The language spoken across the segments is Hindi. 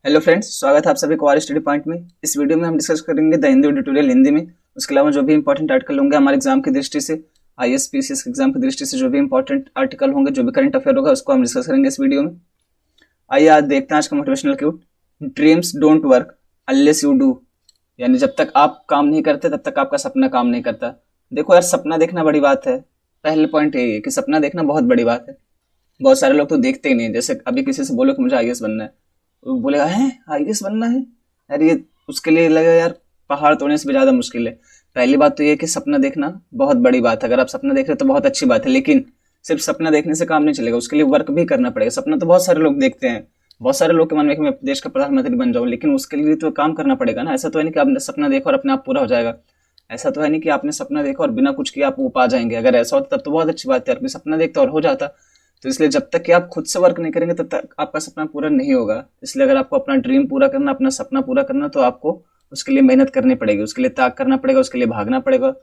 हेलो फ्रेंड्स, स्वागत है आप सभी को आर स्टडी पॉइंट में। इस वीडियो में हम डिस्कस करेंगे द हिंदू ट्यूटोरियल हिंदी में। उसके अलावा जो भी इंपॉर्टेंट आर्टिकल होंगे हमारे एग्जाम की दृष्टि से, आईएएस एग्जाम की दृष्टि से जो भी इंपॉर्टेंट आर्टिकल होंगे, जो भी करंट अफेयर होगा, उसको हम डिस्कस करेंगे इस वीडियो में। आइए आज देखते हैं आज का motivational cute. Dreams don't work unless you do, यानी जब तक आप काम नहीं करते तब तक आपका सपना काम नहीं करता। देखो यार, सपना देखना बड़ी बात है। पहले पॉइंट यही है कि सपना देखना बहुत बड़ी बात है। बहुत सारे लोग तो देखते ही नहीं। जैसे अभी किसी से बोलो कि मुझे आईएएस बनना है, वो बोलेगा है आईएएस बनना है, यार ये उसके लिए लगेगा यार पहाड़ तोड़ने से भी ज्यादा मुश्किल है। पहली बात तो ये कि सपना देखना बहुत बड़ी बात है। अगर आप सपना देख रहे हो तो बहुत अच्छी बात है, लेकिन सिर्फ सपना देखने से काम नहीं चलेगा, उसके लिए वर्क भी करना पड़ेगा। सपना तो बहुत सारे लोग देखते हैं, बहुत सारे लोग के मन में कि मैं देश का प्रधानमंत्री बन जाऊं, लेकिन उसके लिए तो काम करना पड़ेगा ना। ऐसा तो है नहीं कि आपने सपना देखा और अपने आप पूरा हो जाएगा। ऐसा तो है नहीं कि आपने सपना देखा और बिना कुछ किए आप वो पा जाएंगे। अगर ऐसा होता तब तो बहुत अच्छी बात है यार, सपना देखता और हो जाता। तो इसलिए जब तक कि आप खुद से वर्क नहीं करेंगे तब तक आपका सपना पूरा नहीं होगा। इसलिए अगर आपको अपना ड्रीम पूरा करना, अपना सपना पूरा करना, तो आपको उसके लिए मेहनत करनी पड़ेगी, उसके लिए त्याग करना पड़ेगा, उसके लिए भागना पड़ेगा,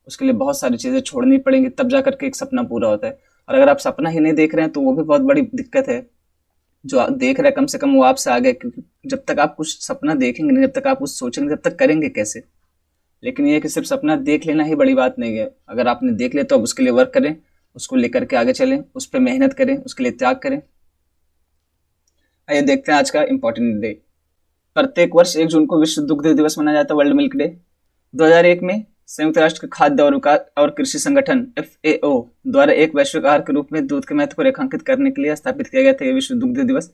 उसके लिए बहुत सारी चीजें छोड़नी पड़ेंगी, तब जा करके एक सपना पूरा होता है। और अगर आप सपना ही नहीं देख रहे हैं तो वो भी बहुत बड़ी दिक्कत है। जो आप देख रहे हैं कम से कम वो आपसे आगे, क्योंकि जब तक आप कुछ सपना देखेंगे नहीं, जब तक आप कुछ सोचेंगे, जब तक करेंगे कैसे। लेकिन ये कि सिर्फ सपना देख लेना ही बड़ी बात नहीं है। अगर आपने देख लिया तो अब उसके लिए वर्क करें, उसको लेकर के आगे चलें, उस पर मेहनत करें, उसके लिए त्याग करें। आइए देखते हैं आज का इंपॉर्टेंट डे। प्रत्येक वर्ष 1 जून को विश्व दुग्ध दिवस मनाया जाता है, वर्ल्ड मिल्क डे। 2001 में संयुक्त राष्ट्र खाद्य और कृषि संगठन FAO द्वारा एक वैश्विक आहार के रूप में दूध के महत्व को रेखांकित करने के लिए स्थापित किया गया था ये विश्व दुग्ध दिवस।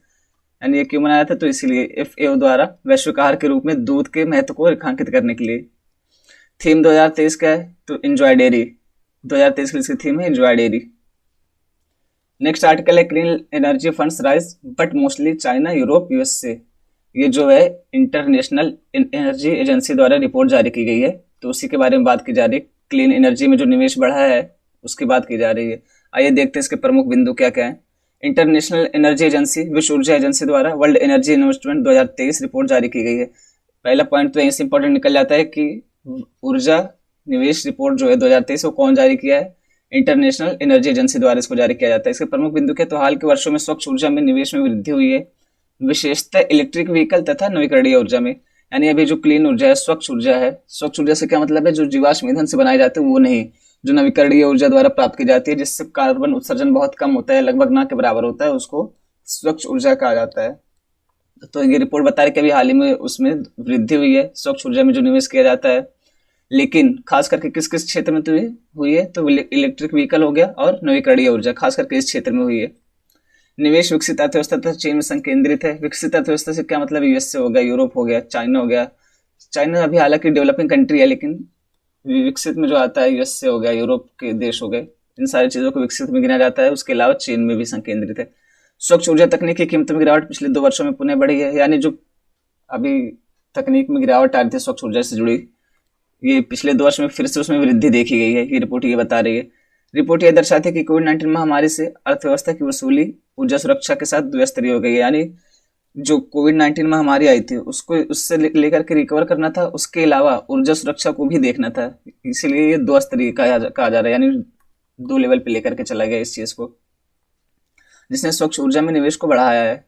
यानी ये क्यों मनाया था? तो इसीलिए FAO द्वारा वैश्विक आहार के रूप में दूध के महत्व को रेखांकित करने के लिए। थीम 2023 का है तो एंजॉय डेयरी। 2023 की इसकी थीम है एंजॉय डेयरी। नेक्स्ट आर्टिकल है clean energy funds rise but mostly China, Europe, USA. ये जो है इंटरनेशनल एनर्जी एजेंसी द्वारा रिपोर्ट जारी की गई है, तो उसी के बारे में बात की जा रही है। क्लीन एनर्जी में जो निवेश बढ़ा है उसकी बात की जा रही है। आइए देखते हैं इसके प्रमुख बिंदु क्या क्या है। इंटरनेशनल एनर्जी एजेंसी, विश्व ऊर्जा एजेंसी द्वारा वर्ल्ड एनर्जी इन्वेस्टमेंट 2023 रिपोर्ट जारी की गई है। पहला पॉइंट तो यहीं से इंपॉर्टेंट निकल जाता है कि ऊर्जा निवेश रिपोर्ट जो है 2023 को कौन जारी किया है? इंटरनेशनल एनर्जी एजेंसी द्वारा इसको जारी किया जाता है। इसके प्रमुख बिंदु क्या? तो हाल के वर्षों में स्वच्छ ऊर्जा में निवेश में वृद्धि हुई है, विशेषतः इलेक्ट्रिक व्हीकल तथा नवीकरणीय ऊर्जा में। यानी अभी जो क्लीन ऊर्जा है, स्वच्छ ऊर्जा है, स्वच्छ ऊर्जा से क्या मतलब है? जो जीवाश्म ईंधन से बनाए जाते हैं वो नहीं, जो नवीकरणीय ऊर्जा द्वारा प्राप्त की जाती है, जिससे कार्बन उत्सर्जन बहुत कम होता है, लगभग ना के बराबर होता है, उसको स्वच्छ ऊर्जा कहा जाता है। तो ये रिपोर्ट बता रही है कि अभी हाल ही में उसमें वृद्धि हुई है, स्वच्छ ऊर्जा में जो निवेश किया जाता है। लेकिन खास करके किस किस क्षेत्र में तो हुई है? तो इलेक्ट्रिक व्हीकल हो गया और नवीकरणीय ऊर्जा, खास करके इस क्षेत्र में हुई है। निवेश विकसित अर्थव्यवस्था तथा चीन में संकेंद्रित है। विकसित अर्थव्यवस्था से क्या मतलब? यूएसए हो गया, यूरोप हो गया, चाइना हो गया। चाइना अभी हालांकि डेवलपिंग कंट्री है, लेकिन विकसित में जो आता है यूएसए हो गया, यूरोप के देश हो गए, इन सारी चीजों को विकसित में गिना जाता है। उसके अलावा चीन में भी संकेंद्रित है। स्वच्छ ऊर्जा तकनीक की कीमतों में गिरावट पिछले 2 वर्षों में पुनः बढ़ी है। यानी जो अभी तकनीक में गिरावट आ रही थी स्वच्छ ऊर्जा से जुड़ी, ये पिछले 2 वर्ष में फिर से उसमें वृद्धि देखी गई है। ये रिपोर्ट ये बता रही है। रिपोर्ट ये दर्शाती है कि कोविड-19 महामारी से अर्थव्यवस्था की वसूली ऊर्जा सुरक्षा के साथ द्विस्तरीय हो गई है। यानी जो कोविड-19 महामारी आई थी उसको उससे लेकर के रिकवर करना था, उसके अलावा ऊर्जा सुरक्षा को भी देखना था। इसीलिए ये 2 स्तरीय कहा जा रहा है, यानी 2 लेवल पे लेकर के चला गया इस चीज को, जिसने स्वच्छ ऊर्जा में निवेश को बढ़ाया है।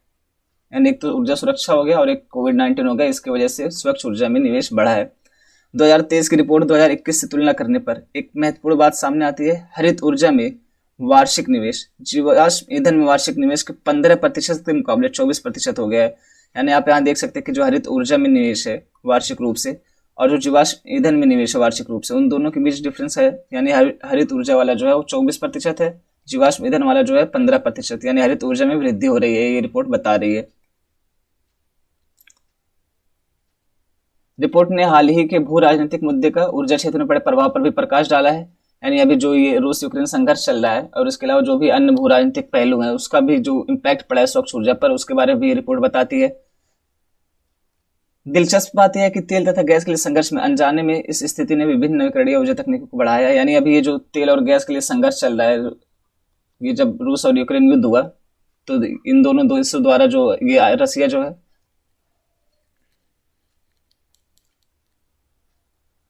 यानी एक तो ऊर्जा सुरक्षा हो गया और एक कोविड-19 हो गया, इसकी वजह से स्वच्छ ऊर्जा में निवेश बढ़ा है। 2023 की रिपोर्ट 2021 से तुलना करने पर एक महत्वपूर्ण बात सामने आती है। हरित ऊर्जा में वार्षिक निवेश जीवाश्म ईंधन में वार्षिक निवेश के 15% के मुकाबले 24% हो गया है। यानी आप यहाँ देख सकते हैं कि जो हरित ऊर्जा में निवेश है वार्षिक रूप से, और जो जीवाश्म ईंधन में निवेश है वार्षिक रूप से, उन दोनों के बीच डिफरेंस है। यानी हरित ऊर्जा वाला जो है वो 24% है, जीवाश्म ईंधन वाला जो है 15%। यानी हरित ऊर्जा में वृद्धि हो रही है, ये रिपोर्ट बता रही है। रिपोर्ट ने हाल ही के भू राजनीतिक मुद्दे का ऊर्जा क्षेत्र में पड़े प्रभाव पर भी प्रकाश डाला है। यानी अभी जो ये रूस यूक्रेन संघर्ष चल रहा है और इसके अलावा जो भी अन्य भू राजनीतिक पहलू हैं, उसका भी जो इम्पैक्ट पड़ा है स्वच्छ ऊर्जा पर, उसके बारे में भी ये रिपोर्ट बताती है। दिलचस्प बात यह है कि तेल तथा गैस के लिए संघर्ष में अनजाने में इस स्थिति ने विभिन्न नवीकरणीय ऊर्जा तकनीकों को बढ़ाया है। यानी अभी ये जो तेल और गैस के लिए संघर्ष चल रहा है, ये जब रूस और यूक्रेन युद्ध हुआ तो इन दोनों देशों द्वारा जो ये रसिया जो है,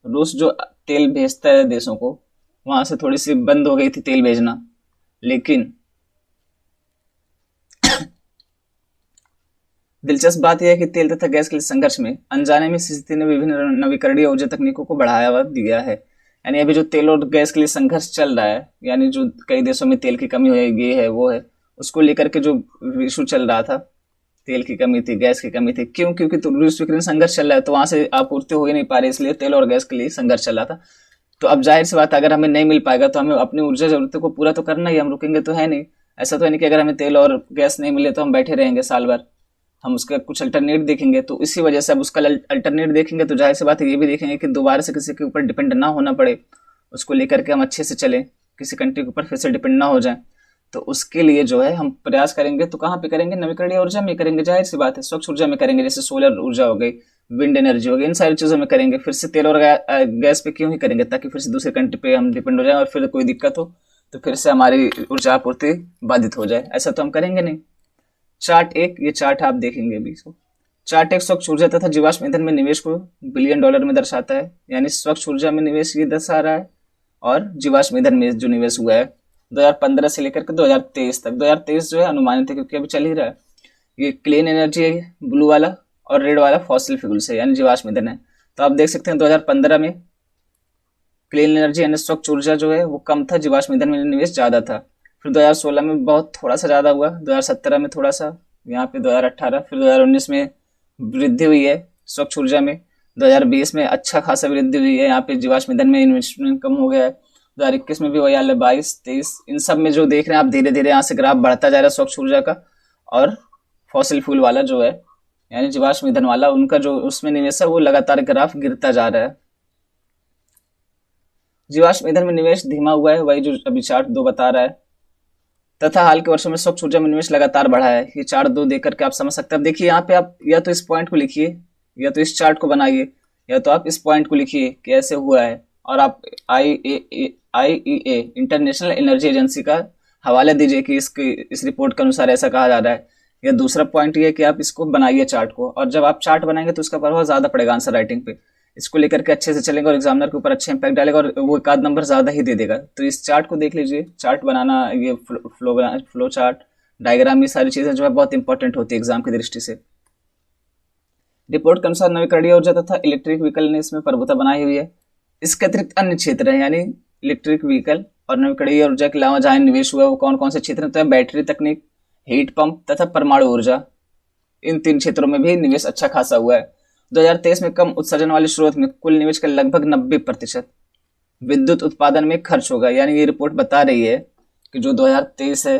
रूस जो तेल भेजता है देशों को, वहां से थोड़ी सी बंद हो गई थी तेल भेजना। लेकिन दिलचस्प बात यह है कि तेल तथा गैस के लिए संघर्ष में अनजाने में स्थिति ने विभिन्न नवीकरणीय ऊर्जा तकनीकों को बढ़ावा दिया है। यानी अभी जो तेल और गैस के लिए संघर्ष चल रहा है, यानी जो कई देशों में तेल की कमी है, ये है वो है, उसको लेकर के जो इशू चल रहा था, तेल की कमी थी, गैस की कमी थी, क्यों? क्योंकि तो रूस यूक्रेन संघर्ष चल रहा है, तो वहां से आपूर्ति हो ही नहीं पा रही, इसलिए तेल और गैस के लिए संघर्ष चल रहा था। तो अब जाहिर सी बात है, अगर हमें नहीं मिल पाएगा तो हमें अपनी ऊर्जा जरूरतों को पूरा तो करना ही, हम रुकेंगे तो है नहीं। ऐसा तो है नहीं कि अगर हमें तेल और गैस नहीं मिले तो हम बैठे रहेंगे साल भर, हम उसका कुछ अल्टरनेट देखेंगे। तो इसी वजह से अब उसका अल्टरनेट देखेंगे तो जाहिर सी बात है ये भी देखेंगे कि दोबारा से किसी के ऊपर डिपेंड ना होना पड़े, उसको लेकर के हम अच्छे से चलें, किसी कंट्री के ऊपर फिर से डिपेंड ना हो जाए। तो उसके लिए जो है हम प्रयास करेंगे, तो कहाँ पे करेंगे? नवीकरणीय ऊर्जा में करेंगे, जाहिर सी बात है, स्वच्छ ऊर्जा में करेंगे, जैसे सोलर ऊर्जा हो गई, विंड एनर्जी हो गई, इन सारी चीजों में करेंगे। फिर से तेल और गैस पे क्यों ही करेंगे? ताकि फिर से दूसरे कंट्री पे हम डिपेंड हो जाए और फिर कोई दिक्कत हो तो फिर से हमारी ऊर्जा आपूर्ति बाधित हो जाए, ऐसा तो हम करेंगे नहीं। चार्ट 1, ये चार्ट आप देखेंगे अभी इसको। चार्ट 1 स्वच्छ ऊर्जा तथा जीवाश्म ईंधन में निवेश को बिलियन डॉलर में दर्शाता है, यानी स्वच्छ ऊर्जा में निवेश ये दर्शा रहा है और जीवाश्म ईंधन में जो निवेश हुआ है 2015 से लेकर के 2023 तक। 2023 जो है अनुमानित है क्योंकि अभी चल ही रहा है। ये क्लीन एनर्जी है ब्लू वाला, और रेड वाला फॉसिल फ्यूल्स है, यानी जीवाश्म ईंधन है। तो आप देख सकते हैं 2015 में क्लीन एनर्जी यानी स्वच्छ ऊर्जा जो है वो कम था, जीवाश्म ईंधन में निवेश ज्यादा था। फिर 2016 में बहुत थोड़ा सा ज्यादा हुआ, 2017 में थोड़ा सा, यहाँ पे 2018, फिर 2019 में वृद्धि हुई है स्वच्छ ऊर्जा में, 2020 में अच्छा खासा वृद्धि हुई है, यहाँ पे जीवाश्म ईंधन में इन्वेस्टमेंट कम हो गया है, 2021 में भी वही हाल है, 22, 23, इन सब में जो देख रहे हैं आप धीरे धीरे यहाँ से ग्राफ बढ़ता जा रहा है स्वच्छ ऊर्जा का। और फॉसिल फ्यूल वाला जो है यानी जीवाश्म ईंधन वाला, उनका जो उसमें निवेश है वो लगातार ग्राफ गिरता जा रहा है। जीवाश्म ईंधन में निवेश धीमा हुआ है, वही जो अभी चार्ट 2 बता रहा है, तथा हाल के वर्षों में स्वच्छ ऊर्जा में निवेश लगातार बढ़ा है। ये चार्ट 2 देख करके आप समझ सकते हैं। अब देखिए यहाँ पे आप या तो इस पॉइंट को लिखिए, या तो इस चार्ट को बनाइए, या तो आप इस पॉइंट को लिखिए कि ऐसे हुआ है, और आप IEA इंटरनेशनल एनर्जी एजेंसी का हवाला दीजिए कि इस रिपोर्ट के अनुसार ऐसा कहा जा रहा है। या दूसरा पॉइंट ये है कि आप इसको बनाइए चार्ट को, और जब आप चार्ट बनाएंगे तो उसका प्रभाव ज्यादा पड़ेगा आंसर राइटिंग पे। इसको लेकर के अच्छे से चलेंगे और एग्जामिनर के ऊपर अच्छे इंपैक्ट डालेगा और वो एक आध नंबर ज्यादा ही दे देगा। तो इस चार्ट को देख लीजिए, चार्ट बनाना, ये फ्लो चार्ट, डायग्राम, ये सारी चीजें जो है बहुत इंपॉर्टेंट होती है एग्जाम की दृष्टि से। रिपोर्ट के अनुसार नवीकरणीय ऊर्जा तथा इलेक्ट्रिक व्हीकल ने इसमें प्रभुता बनाई हुई है। इसके अतिरिक्त अन्य क्षेत्र है, यानी इलेक्ट्रिक व्हीकल और नवीकरणीय ऊर्जा के अलावा जहां निवेश हुआ है वो कौन कौन से क्षेत्र हैं? तो बैटरी तकनीक, हीट पंप तथा परमाणु ऊर्जा, इन 3 क्षेत्रों में भी निवेश अच्छा खासा हुआ है। 2023 में कम उत्सर्जन वाले स्रोत में कुल निवेश का लगभग 90% विद्युत उत्पादन में खर्च होगा। यानी ये रिपोर्ट बता रही है कि जो 2023 है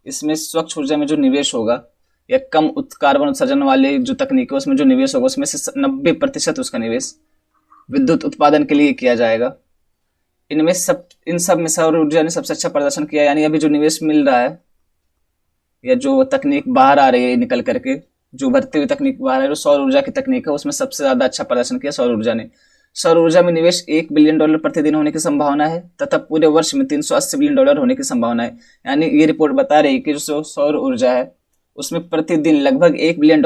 इसमें स्वच्छ ऊर्जा में जो निवेश होगा या कम कार्बन उत्सर्जन वाले जो तकनीक है उसमें जो निवेश होगा उसमें से 90% उसका निवेश विद्युत उत्पादन के लिए किया जाएगा। इन सब में सौर ऊर्जा ने सबसे अच्छा प्रदर्शन किया। यानी अभी जो निवेश मिल रहा है या जो तकनीक बाहर आ रही है निकल करके, जो बढ़ती हुई तकनीक बाहर है, जो सौर ऊर्जा की तकनीक है, उसमें सबसे ज्यादा अच्छा प्रदर्शन किया सौर ऊर्जा ने। सौर ऊर्जा में निवेश $1 बिलियन प्रतिदिन होने की संभावना है तथा पूरे वर्ष में $380 बिलियन होने की संभावना है। यानी ये रिपोर्ट बता रही है कि जो सौर ऊर्जा है उसमें प्रतिदिन लगभग $1 बिलियन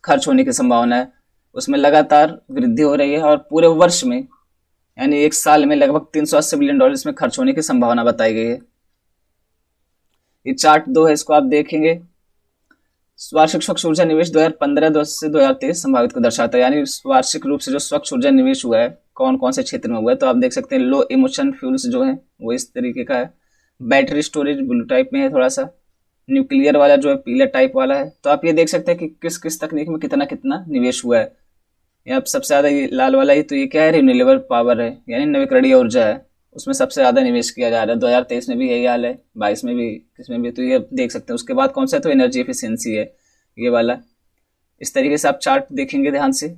खर्च होने की संभावना है, उसमें लगातार वृद्धि हो रही है और पूरे वर्ष में यानी एक साल में लगभग $380 बिलियन इसमें खर्च होने की संभावना बताई गई है। ये चार्ट 2 है, इसको आप देखेंगे। वार्षिक स्वच्छ ऊर्जा निवेश 2015 से 2023 संभावित को दर्शाता है। यानी वार्षिक रूप से जो स्वच्छ ऊर्जा निवेश हुआ है कौन कौन से क्षेत्र में हुआ है, तो आप देख सकते हैं लो इमोशन फ्यूल्स जो है वो इस तरीके का है, बैटरी स्टोरेज ब्लू टाइप में है, थोड़ा सा न्यूक्लियर वाला जो है पीला टाइप वाला है। तो आप ये देख सकते हैं कि किस किस तकनीक में कितना कितना निवेश हुआ है। यहाँ सबसे ज्यादा ये लाल वाला ही, तो ये क्या है? रिन्यूएबल पावर है, यानी नवीकरणीय ऊर्जा है, उसमें सबसे ज्यादा निवेश किया जा रहा है। 2023 में भी यही हाल है, 22 में भी, किसमें भी, तो ये देख सकते हैं। उसके बाद कौन सा है? तो एनर्जी एफिशिएंसी है ये वाला। इस तरीके से आप चार्ट देखेंगे ध्यान से,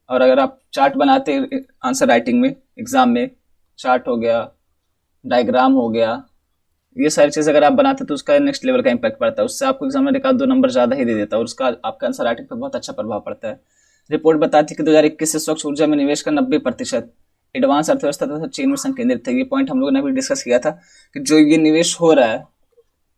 और अगर आप चार्ट बनाते आंसर राइटिंग में एग्जाम में, चार्ट हो गया, डायग्राम हो गया, ये सारी चीज अगर आप बनाते तो उसका नेक्स्ट लेवल का इंपैक्ट पड़ता है, उससे आपको एग्जाम में 1-2 नंबर ज्यादा ही दे देता है और उसका आपका आंसर राइटिंग पर बहुत अच्छा प्रभाव पड़ता है। रिपोर्ट बताती है कि 2021 से स्वच्छ ऊर्जा में निवेश का 90% एडवांस अर्थव्यवस्था तथा चीन में संकेंद्रित है। ये पॉइंट हम लोगों ने भी डिस्कस किया था कि जो ये निवेश हो रहा है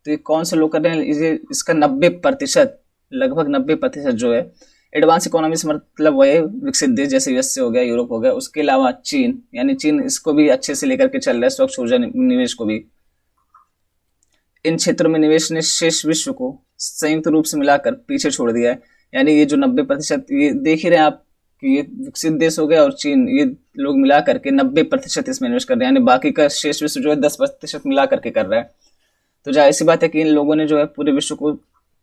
तो ये कौन से लोग कर रहे हैं? इसका 90%, लगभग 90% जो है एडवांस इकोनॉमी से मतलब वही विकसित देश जैसे यूएसए हो गया, यूरोप हो गया, उसके अलावा चीन, यानी चीन इसको भी अच्छे से लेकर के चल रहा है स्वच्छ ऊर्जा निवेश को भी। इन क्षेत्रों में निवेश ने शेष विश्व को संयुक्त रूप से मिलाकर पीछे छोड़ दिया है। यानी ये जो 90%, ये देख ही रहे हैं आप कि ये विकसित देश हो गया और चीन, ये लोग मिला करके 90% इसमें इन्वेस्ट कर रहे हैं, यानी बाकी का शेष विश्व जो है 10% मिला करके कर रहा है। तो जाहिर सी बात है कि इन लोगों ने जो है पूरे विश्व को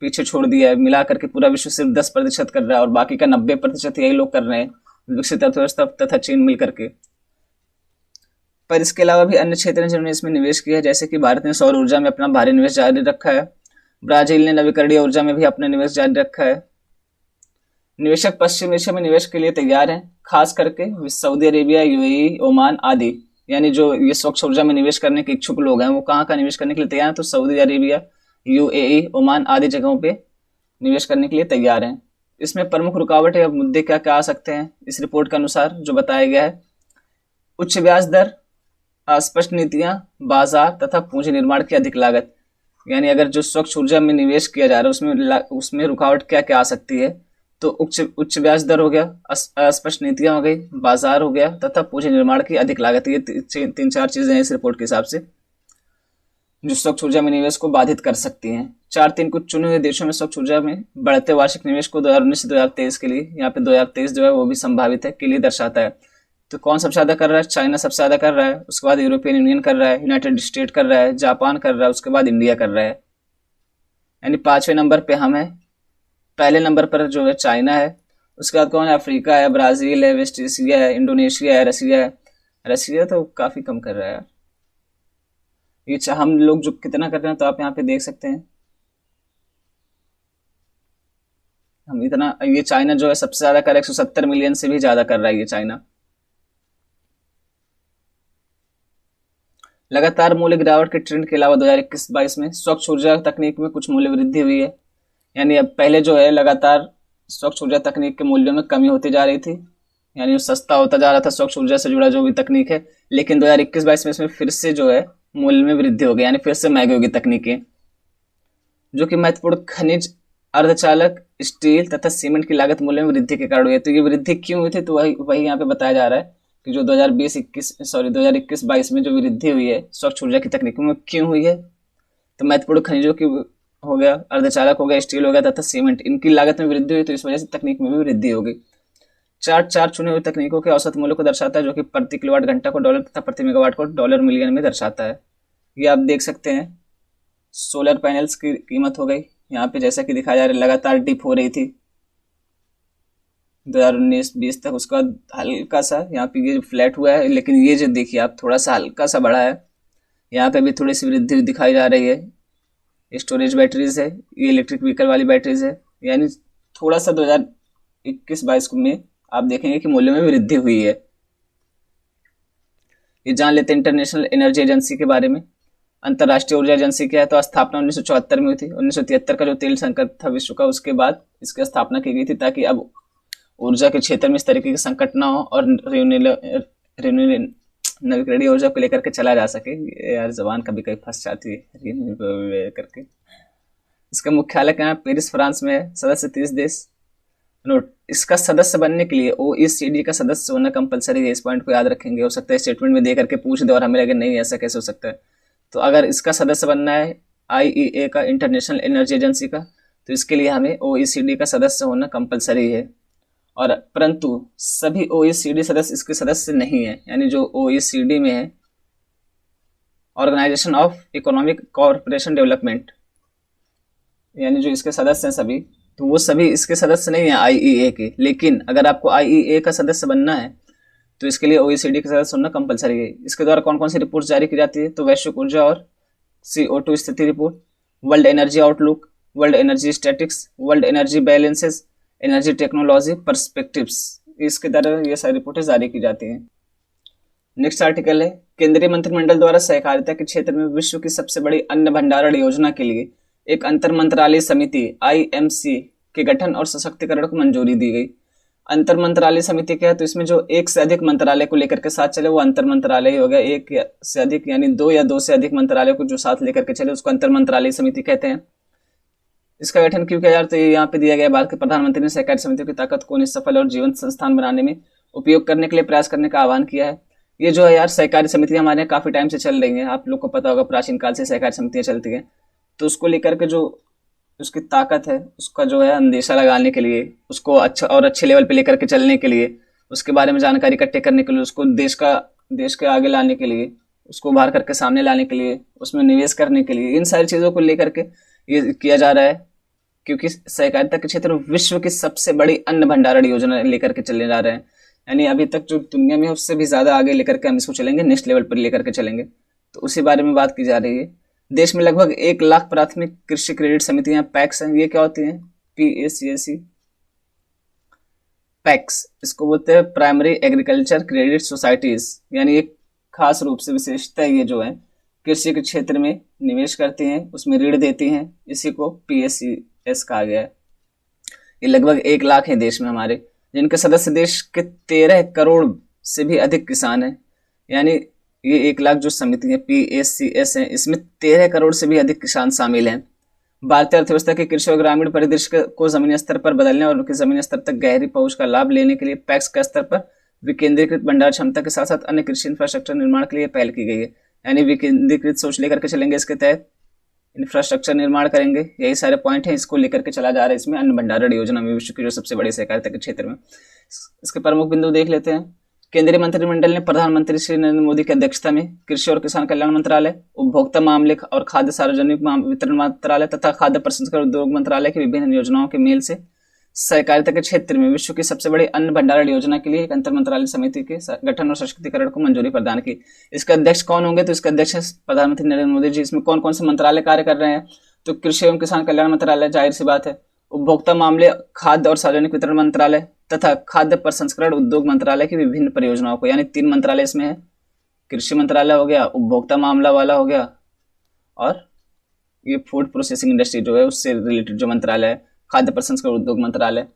पीछे छोड़ दिया है, मिला करके पूरा विश्व सिर्फ 10% कर रहा है और बाकी का 90% यही लोग कर रहे हैं, विकसित अर्थव्यवस्था तथा चीन मिल करके। पर इसके अलावा भी अन्य क्षेत्र हैं जिन्होंने इसमें निवेश किया है, जैसे कि भारत ने सौर ऊर्जा में अपना भारी निवेश जारी रखा है, ब्राजील ने नवीकरणीय ऊर्जा में भी अपना निवेश जारी रखा है। निवेशक पश्चिम एशिया में निवेश के लिए तैयार हैं, खास करके सऊदी अरेबिया, यूएई, ओमान आदि। यानी जो ये स्वच्छ ऊर्जा में निवेश करने के इच्छुक लोग हैं वो कहाँ का निवेश करने के लिए तैयार हैं, तो सऊदी अरेबिया, यूएई, ओमान आदि जगहों पे निवेश करने के लिए तैयार हैं। इसमें प्रमुख रुकावट या मुद्दे क्या क्या आ सकते हैं इस रिपोर्ट के अनुसार जो बताया गया है? उच्च ब्याज दर, अस्पष्ट नीतियां, बाजार तथा पूंजी निर्माण की अधिक लागत। यानी अगर जो स्वच्छ ऊर्जा में निवेश किया जा रहा है उसमें रुकावट क्या क्या आ सकती है? तो उच्च ब्याज दर हो गया, अस्पष्ट नीतियां हो गई, बाजार हो गया तथा पूंजी निर्माण की अधिक लागत। ये तीन चार चीजें हैं इस रिपोर्ट के हिसाब से जो स्वच्छ ऊर्जा में निवेश को बाधित कर सकती हैं। 4-3 कुछ चुने हुए देशों में स्वच्छ ऊर्जा में बढ़ते वार्षिक निवेश को 2019 से 2023 के लिए, यहाँ पे 2023 जो है वो भी संभावित है, के लिए दर्शाता है। तो कौन सबसे ज्यादा कर रहा है? चाइना सबसे ज्यादा कर रहा है, उसके बाद यूरोपियन यूनियन कर रहा है, यूनाइटेड स्टेट कर रहा है, जापान कर रहा है, उसके बाद इंडिया कर रहा है। यानी 5वें नंबर पे हम है, पहले नंबर पर जो है चाइना है, उसके बाद कौन है? अफ्रीका है, ब्राजील है, वेस्ट एशिया है, इंडोनेशिया है, रसिया है। रसिया तो काफी कम कर रहा है यार, ये हम लोग जो कितना कर रहे हैं तो आप यहाँ पे देख सकते हैं। हम इतना, ये चाइना जो है सबसे ज्यादा कर रहा है, 170 मिलियन से भी ज्यादा कर रहा है ये चाइना। लगातार मूल्य गिरावट के ट्रेंड के अलावा 2021-22 में स्वच्छ ऊर्जा तकनीक में कुछ मूल्य वृद्धि हुई है। यानी अब पहले जो है लगातार स्वच्छ ऊर्जा तकनीक के मूल्यों में कमी होती जा रही थी, यानी सस्ता होता जा रहा था स्वच्छ ऊर्जा से जुड़ा जो भी तकनीक है, लेकिन 2021-22 में इसमें फिर से जो है मूल्य में वृद्धि हो गई, यानी फिर से महंगी होगी तकनीकें, जो कि महत्वपूर्ण खनिज, अर्धचालक, स्टील तथा सीमेंट की लागत मूल्य में वृद्धि के कारण हुई है। तो ये वृद्धि क्यों हुई थी? तो वही यहाँ पे बताया जा रहा है कि जो 2021-22 में जो वृद्धि हुई है स्वच्छ ऊर्जा की तकनीकों में क्यों हुई है? तो महत्वपूर्ण खनिजों की हो गया, अर्धचालक हो गया, स्टील हो गया तथा सीमेंट, इनकी लागत में वृद्धि हुई, तो इस वजह से तकनीक में भी वृद्धि हो गई। चार चुने हुए तकनीकों के औसत मूल्य को दर्शाता है, जो कि प्रति किलोवाट घंटा को डॉलर तथा प्रति मेगावाट को डॉलर मिलियन में दर्शाता है। ये आप देख सकते हैं। सोलर पैनल्स की कीमत हो गई यहाँ पे, जैसा कि दिखाया जा रहा है, लगातार डिप हो रही थी 2019-20 तक, उसके बाद हल्का सा यहाँ पे ये फ्लैट हुआ है, लेकिन ये जो देखिए आप थोड़ा सा हल्का सा बढ़ा है, यहाँ पे भी थोड़ी सी वृद्धि दिखाई जा रही है। स्टोरेज बैटरीज है, ये इलेक्ट्रिक व्हीकल वाली बैटरीज है, यानी थोड़ा सा 2021-22 में आप देखेंगे कि मूल्य में वृद्धि हुई है। ये जान लेते हैं इंटरनेशनल एनर्जी एजेंसी के बारे में। अंतर्राष्ट्रीय ऊर्जा एजेंसी क्या है? तो स्थापना 1974 में हुई थी। 1973 का जो तेल संकट था विश्व का, उसके बाद इसकी स्थापना की गई थी, ताकि अब ऊर्जा के क्षेत्र में इस तरीके के संकट ना हो और नवीकरणीय ऊर्जा को लेकर के चला जा सके। यार जबान कभी कभी फंस जाती है करके। इसका मुख्यालय कहाँ है? पेरिस, फ्रांस में है। सदस्य 30 देश। नोट, इसका सदस्य बनने के लिए OECD का सदस्य होना कंपलसरी है। इस पॉइंट को याद रखेंगे। हो सकता है स्टेटमेंट में दे करके पूछ दे और हमें लगे नहीं ऐसा कैसे हो सकता है। तो अगर इसका सदस्य बनना है IEA का, इंटरनेशनल एनर्जी एजेंसी का, तो इसके लिए हमें OECD का सदस्य होना कंपलसरी है। और परंतु सभी OECD सदस्य इसके सदस्य नहीं है। यानी जो OECD में है, organisation of economic cooperation development, यानी जो इसके सदस्य हैं सभी, तो वो सभी इसके सदस्य नहीं है IEA के। लेकिन अगर आपको IEA का सदस्य बनना है तो इसके लिए OECD का सदस्य होना कंपलसरी है। इसके द्वारा कौन कौन सी रिपोर्ट जारी की जाती है? तो वैश्विक ऊर्जा और CO2 स्थिति report, world energy outlook, world energy statics, world energy balances, energy technology perspectives, इसके द्वारा ये सारी रिपोर्टें जारी की जाती हैं। नेक्स्ट आर्टिकल है, केंद्रीय मंत्रिमंडल द्वारा सहकारिता के क्षेत्र में विश्व की सबसे बड़ी अन्न भंडारण योजना के लिए एक अंतर मंत्रालय समिति IMC के गठन और सशक्तिकरण को मंजूरी दी गई। अंतर मंत्रालय समिति क्या है? तो इसमें जो एक से अधिक मंत्रालय को लेकर के साथ चले वो अंतर मंत्रालय हो गया। एक से अधिक यानी 2 या 2 से अधिक मंत्रालय को जो साथ लेकर के चले उसको अंतर मंत्रालय समिति कहते हैं। इसका गठन क्यों किया जा रहा है? तो यहाँ पे दिया गया, भारत के प्रधानमंत्री ने सहकारी समितियों की ताकत को सफल और जीवंत संस्थान बनाने में उपयोग करने के लिए प्रयास करने का आह्वान किया है। ये जो है यार सहकारी समितियां हमारे यहाँ काफी टाइम से चल रही हैं। आप लोग को पता होगा प्राचीन काल से सहकारी समितियां चलती हैं। तो उसको लेकर के जो उसकी ताकत है, उसका जो है अंदेशा लगाने के लिए, उसको अच्छा और अच्छे लेवल पे लेकर के चलने के लिए, उसके बारे में जानकारी इकट्ठे करने के लिए, उसको देश के आगे लाने के लिए, उसको उभार करके सामने लाने के लिए, उसमें निवेश करने के लिए, इन सारी चीज़ों को लेकर के ये किया जा रहा है। क्योंकि सहकारिता के क्षेत्र में विश्व की सबसे बड़ी अन्न भंडारण योजना लेकर के चले जा रहे हैं, यानी अभी तक जो दुनिया में है उससे भी ज़्यादा आगे लेकर के हम इसको चलेंगे, नेक्स्ट लेवल पर लेकर के चलेंगे। तो उसी बारे में बात की जा रही है। देश में लगभग 1 लाख प्राथमिक कृषि क्रेडिट समितियां पैक्स हैं। ये क्या होती हैं? PACAC पैक्स, इसको बोलते हैं प्राइमरी एग्रीकल्चर क्रेडिट सोसाइटीज, यानी एक खास रूप से विशेषता ये जो है कृषि के क्षेत्र में निवेश करती हैं, उसमें ऋण देती हैं, इसी को PACS कहा गया है। ये लगभग 1 लाख है देश में हमारे, जिनके सदस्य देश के 13 करोड़ से भी अधिक किसान हैं। यानी ये 1 लाख जो समिति है PACS है, इसमें 13 करोड़ से भी अधिक किसान शामिल हैं। भारतीय अर्थव्यवस्था के कृषि और ग्रामीण परिदृश्य को जमीनी स्तर पर बदलने और उनकी जमीनी स्तर तक गहरी पहुंच का लाभ लेने के लिए पैक्स का स्तर पर विकेंद्रीकृत भंडार क्षमता के साथ साथ अन्य कृषि इंफ्रास्ट्रक्चर निर्माण के लिए पहल की गई है। यानी विकेंद्रीकृत सोच लेकर के चलेंगे, इसके तहत इंफ्रास्ट्रक्चर निर्माण करेंगे, यही सारे पॉइंट हैं, इसको लेकर के चला जा रहा है इसमें अन्न भंडारण योजना में, विश्व की जो सबसे बड़ी सहकारिता के क्षेत्र में। इसके प्रमुख बिंदु देख लेते हैं। केंद्रीय मंत्रिमंडल ने प्रधानमंत्री श्री नरेंद्र मोदी की अध्यक्षता में कृषि और किसान कल्याण मंत्रालय, उपभोक्ता मामले और खाद्य सार्वजनिक वितरण मंत्रालय तथा खाद्य प्रसंस्करण उद्योग मंत्रालय की विभिन्न योजनाओं के मेल से सहकारिता के क्षेत्र में विश्व की सबसे बड़ी अन्न भंडारण योजना के लिए एक अंतर मंत्रालय समिति के गठन और सशक्तिकरण को मंजूरी प्रदान की। इसके अध्यक्ष कौन होंगे? तो इसके अध्यक्ष प्रधानमंत्री नरेंद्र मोदी जी। इसमें कौन कौन से मंत्रालय कार्य कर रहे हैं? तो कृषि एवं किसान कल्याण मंत्रालय, जाहिर सी बात है, उपभोक्ता मामले, खाद्य और सार्वजनिक वितरण मंत्रालय तथा खाद्य प्रसंस्करण उद्योग मंत्रालय की विभिन्न परियोजनाओं को, यानी 3 मंत्रालय इसमें है। कृषि मंत्रालय हो गया, उपभोक्ता मामला वाला हो गया, और ये फूड प्रोसेसिंग इंडस्ट्री जो है उससे रिलेटेड जो मंत्रालय है, खाद्य प्रसंस्करण उद्योग मंत्रालय।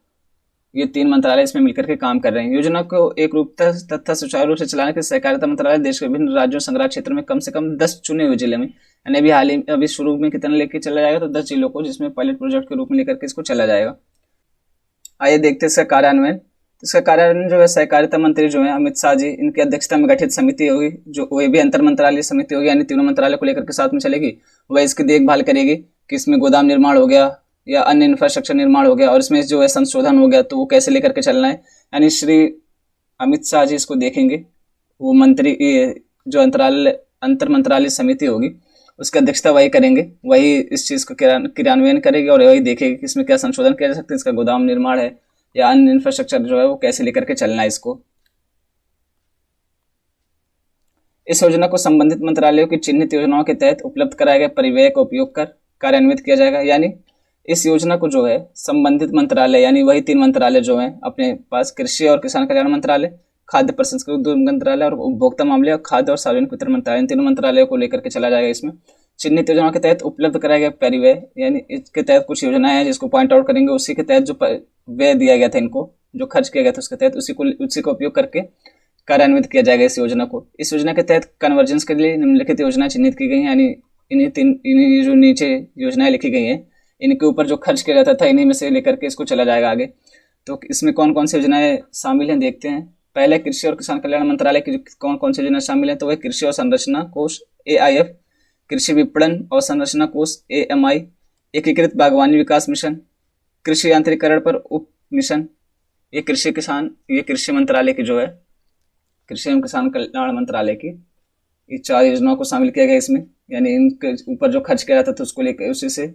ये 3 मंत्रालय इसमें मिलकर के काम कर रहे हैं। योजना को एक रूपता तथा सुचारू रूप से चलाने के सहकारिता मंत्रालय देश के विभिन्न राज्यों संग्रह क्षेत्र में कम से कम 10 चुने हुए जिले में, यानी अभी शुरू में कितना लेके चला जाएगा? तो 10 जिलों को, जिसमें पायलट प्रोजेक्ट के रूप में लेकर के इसको चला जाएगा। आइए देखते हैं इसका कार्यान्वयन। इसका कार्यान्वयन जो है सहकारिता मंत्री जो है अमित शाह जी, इनकी अध्यक्षता में गठित समिति होगी, जो वो भी अंतर मंत्रालय समिति होगी, यानी तीनों मंत्रालय को लेकर के साथ में चलेगी। वह इसकी देखभाल करेगी कि इसमें गोदाम निर्माण हो गया या अन्य इंफ्रास्ट्रक्चर निर्माण हो गया, और इसमें जो है संशोधन हो गया तो वो कैसे लेकर के चलना है, यानी श्री अमित शाह जी इसको देखेंगे। वो मंत्री जो अंतर मंत्रालय समिति होगी उसकी अध्यक्षता वही करेंगे, वही इस चीज़ को क्रियान्वयन करेगी और वही देखेगी कि इसमें क्या संशोधन किया जा सकता है, इसका गोदाम निर्माण है या अन्य इंफ्रास्ट्रक्चर जो है वो कैसे लेकर के चलना है इसको। इस योजना को संबंधित मंत्रालयों की चिन्हित योजनाओं के तहत उपलब्ध कराए गए परिव्यय का उपयोग कर कार्यान्वित किया जाएगा। यानी इस योजना को जो है संबंधित मंत्रालय, यानी वही 3 मंत्रालय जो हैं अपने पास, कृषि और किसान कल्याण मंत्रालय, खाद्य प्रसंस्करण उद्योग मंत्रालय और उपभोक्ता मामले और खाद्य और सार्वजनिक वितरण मंत्रालय, इन तीनों मंत्रालयों को लेकर के चला जाएगा। इसमें चिन्हित योजनाओं के तहत उपलब्ध कराया गया परिव्यय, यानी इसके तहत कुछ योजनाएं हैं जिसको पॉइंट आउट करेंगे, उसी के तहत जो व्यय दिया गया था इनको, जो खर्च किया गया था उसके तहत उसी को उपयोग करके कार्यान्वित किया जाएगा इस योजना को। इस योजना के तहत कन्वर्जेंस के लिए निम्नलिखित योजनाएं चिन्हित की गई हैं, यानी इन्हीं जो नीचे योजनाएं लिखी गई हैं इनके ऊपर जो खर्च किया जाता था इन्हीं में से लेकर के इसको चला जाएगा आगे। तो इसमें कौन कौन सी योजनाएं शामिल हैं देखते हैं। पहले कृषि और किसान कल्याण मंत्रालय की कौन कौन सी योजनाएं शामिल हैं, तो वह कृषि और संरचना कोष AIF, कृषि विपणन और संरचना कोष AMI, एकीकृत बागवानी विकास मिशन, कृषि यांत्रिकरण पर उप मिशन, ये कृषि मंत्रालय की जो है कृषि एवं किसान कल्याण मंत्रालय की ये 4 योजनाओं को शामिल किया गया इसमें, यानी इनके ऊपर जो खर्च किया जाता था उसको लेकर उसी से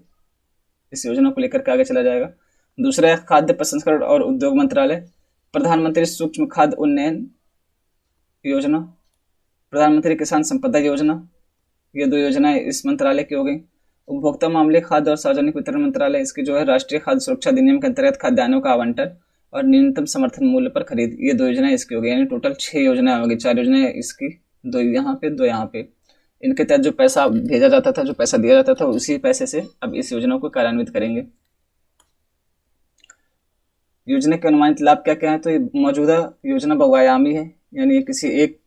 इस योजना को लेकर के आगे चला जाएगा। दूसरा है खाद्य प्रसंस्करण और उद्योग मंत्रालय, प्रधानमंत्री सूक्ष्म खाद्य उन्नयन योजना, प्रधानमंत्री किसान संपदा योजना, ये 2 योजनाएं इस मंत्रालय की हो गई। उपभोक्ता मामले, खाद्य और सार्वजनिक वितरण मंत्रालय, इसकी जो है राष्ट्रीय खाद्य सुरक्षा अधिनियम के अंतर्गत खाद्यान्नों का आवंटन और न्यूनतम समर्थन मूल्य पर खरीद, ये 2 योजनाएं इसकी हो गई, यानी टोटल 6 योजनाएं होगी। 4 योजनाएं इसकी, 2 यहाँ पे 2 यहाँ पे। इनके तहत जो पैसा भेजा जाता था, जो पैसा दिया जाता था, उसी पैसे से अब इस योजना को कार्यान्वित करेंगे। योजना के अनुमानित लाभ क्या क्या है, तो ये मौजूदा योजना बहुआयामी है, यानी ये किसी एक